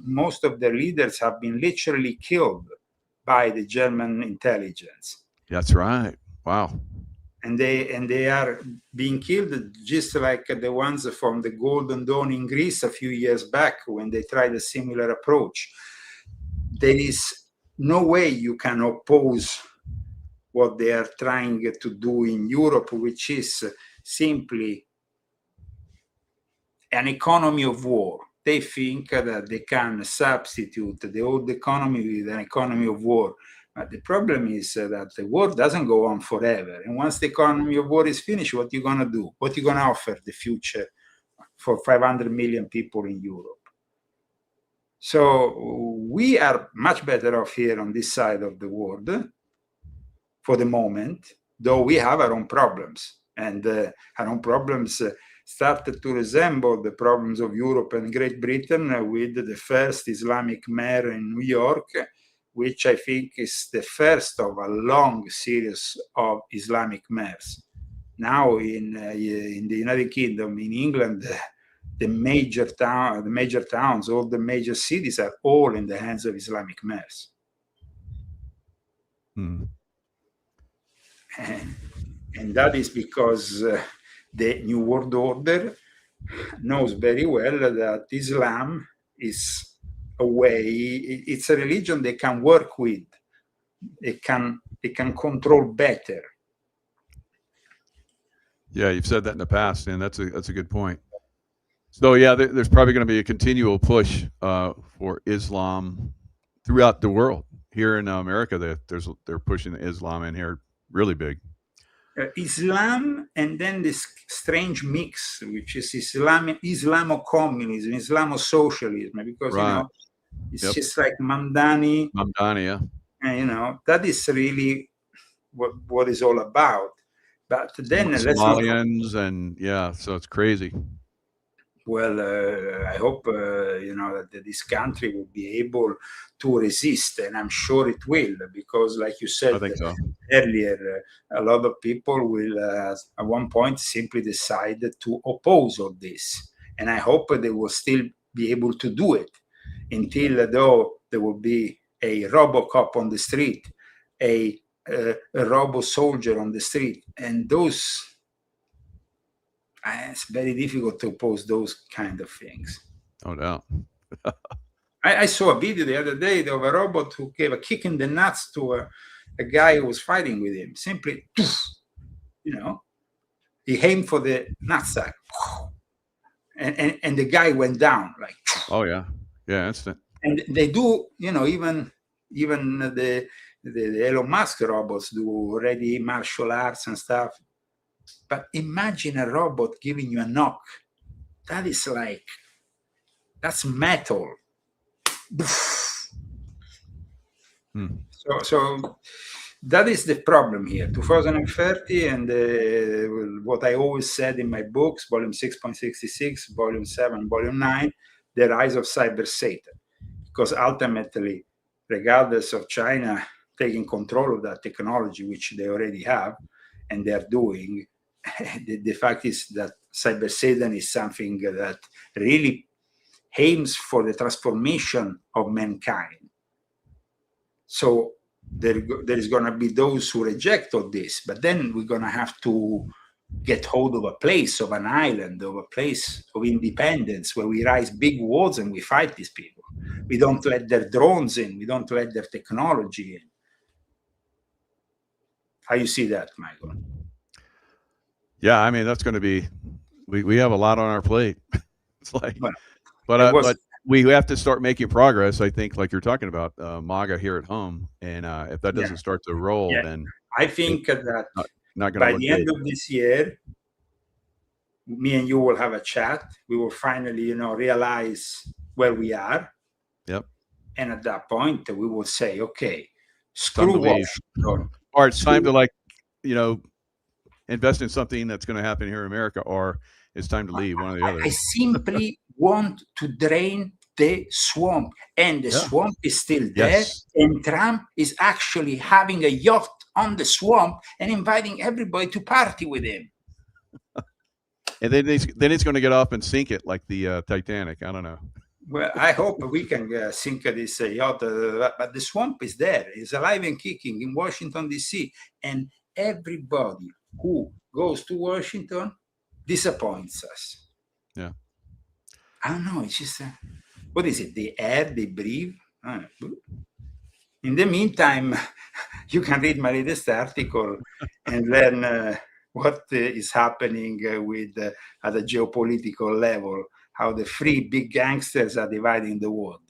most of the leaders have been literally killed by the German intelligence. That's right. Wow. And they are being killed just like the ones from the Golden Dawn in Greece a few years back when they tried a similar approach. There is no way you can oppose what they are trying to do in Europe, which is simply an economy of war. They think that they can substitute the old economy with an economy of war. But the problem is that the war doesn't go on forever. And once the economy of war is finished, what are you going to do? What are you going to offer the future for 500 million people in Europe? So we are much better off here on this side of the world for the moment, though we have our own problems. And our own problems started to resemble the problems of Europe and Great Britain with the first Islamic mayor in New York, which I think is the first of a long series of Islamic mayors. Now in the United Kingdom, in England, the major towns, all the major cities are all in the hands of Islamic mayors. And that is because the New World Order knows very well that Islam is a way, it's a religion they can work with. They can control better. Yeah, you've said that in the past, and that's a good point. So yeah, there's probably going to be a continual push for Islam throughout the world. Here in America, they're pushing Islam in here really big. Islam, and then this strange mix, which is Islamo-communism, Islamo-socialism, because Right. you know it's just like Mamdani. Mamdani, yeah. And you know that is really what it's all about. But then Somalians and yeah, so it's crazy. Well, I hope you know that this country will be able to resist, and I'm sure it will, because, like you said I think so. earlier, a lot of people will, at one point, simply decide to oppose all this, and I hope they will still be able to do it until, though, there will be a RoboCop on the street, a robo soldier on the street, and those. It's very difficult to oppose those kind of things. Oh, no. I saw a video the other day of a robot who gave a kick in the nuts to a guy who was fighting with him. Simply, you know, he aimed for the nutsack, and the guy went down like. Oh yeah, instant. And they do, you know, even the Elon Musk robots do already martial arts and stuff. But imagine a robot giving you a knock that is like, that's metal. So that is the problem here. 2030, and what I always said in my books, volume 6.66, volume 7, volume 9, the rise of cyber Satan. Because ultimately, regardless of China taking control of that technology, which they already have, and they're doing, the fact is that cyber Satan is something that really aims for the transformation of mankind. So there is going to be those who reject all this, but then we're going to have to get hold of a place, of an island, of a place of independence where we raise big walls and we fight these people. We don't let their drones in. We don't let their technology in. How you see that, Michael? Yeah, I mean, that's going to be, we have a lot on our plate. It's like, but we have to start making progress, I think, like you're talking about, MAGA here at home. And if that doesn't start to roll, then I think that not by the end of this year, me and you will have a chat. We will finally, realize where we are. Yep. And at that point, we will say, okay, screw Washington. Or it's time to, invest in something that's going to happen here in America, or it's time to leave, one or the other. I simply want to drain the swamp, and the swamp is still there, and Trump is actually having a yacht on the swamp and inviting everybody to party with him. And then he's going to get off and sink it like the Titanic. I don't know. Well, I hope we can sink this yacht, but the swamp is there. It's alive and kicking in Washington, D.C., and everybody who goes to Washington disappoints us. Yeah. I don't know. It's just, what is it? The air they breathe? In the meantime, you can read my latest article and learn what is happening at the geopolitical level, how the three big gangsters are dividing the world.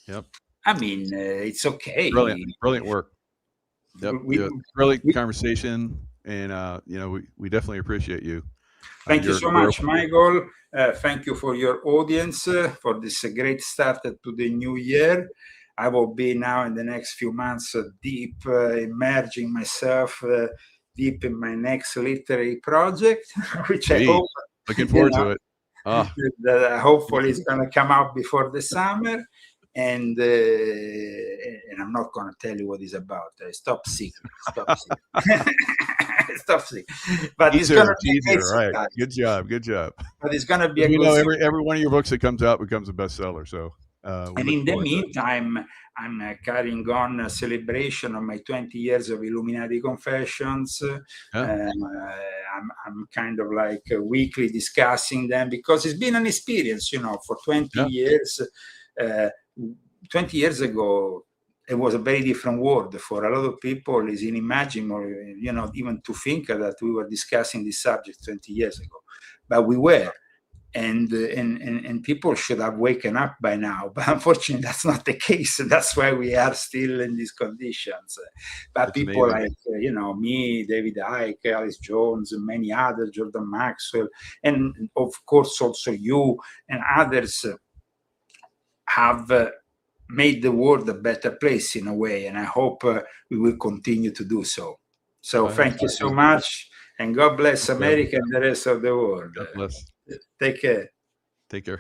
Yep. I mean, it's okay. Brilliant work. Yep. Brilliant conversation. And, we definitely appreciate you. Thank you so much, Michael. Thank you for your audience for this great start to the new year. I will be now in the next few months deep immersing myself deep in my next literary project, which I hope. Looking forward to it. That hopefully is going to come out before the summer. And I'm not going to tell you what it's about. Stop secret. Stop secret. But it's going to be right. Good job. But it's going to be every one of your books that comes out becomes a bestseller. So, and in the meantime, I'm carrying on a celebration of my 20 years of Illuminati Confessions. I'm kind of like weekly discussing them because it's been an experience, for 20 years. 20 years ago, it was a very different world. For a lot of people, it's unimaginable, even to think that we were discussing this subject 20 years ago. But we were. And people should have waken up by now. But unfortunately, that's not the case. That's why we are still in these conditions. But that's people amazing. Like, me, David Icke, Alice Jones, and many others, Jordan Maxwell, and of course also you and others have made the world a better place in a way. And I hope we will continue to do so. So thank you so much. And God bless America and the rest of the world. God bless. Take care. Take care.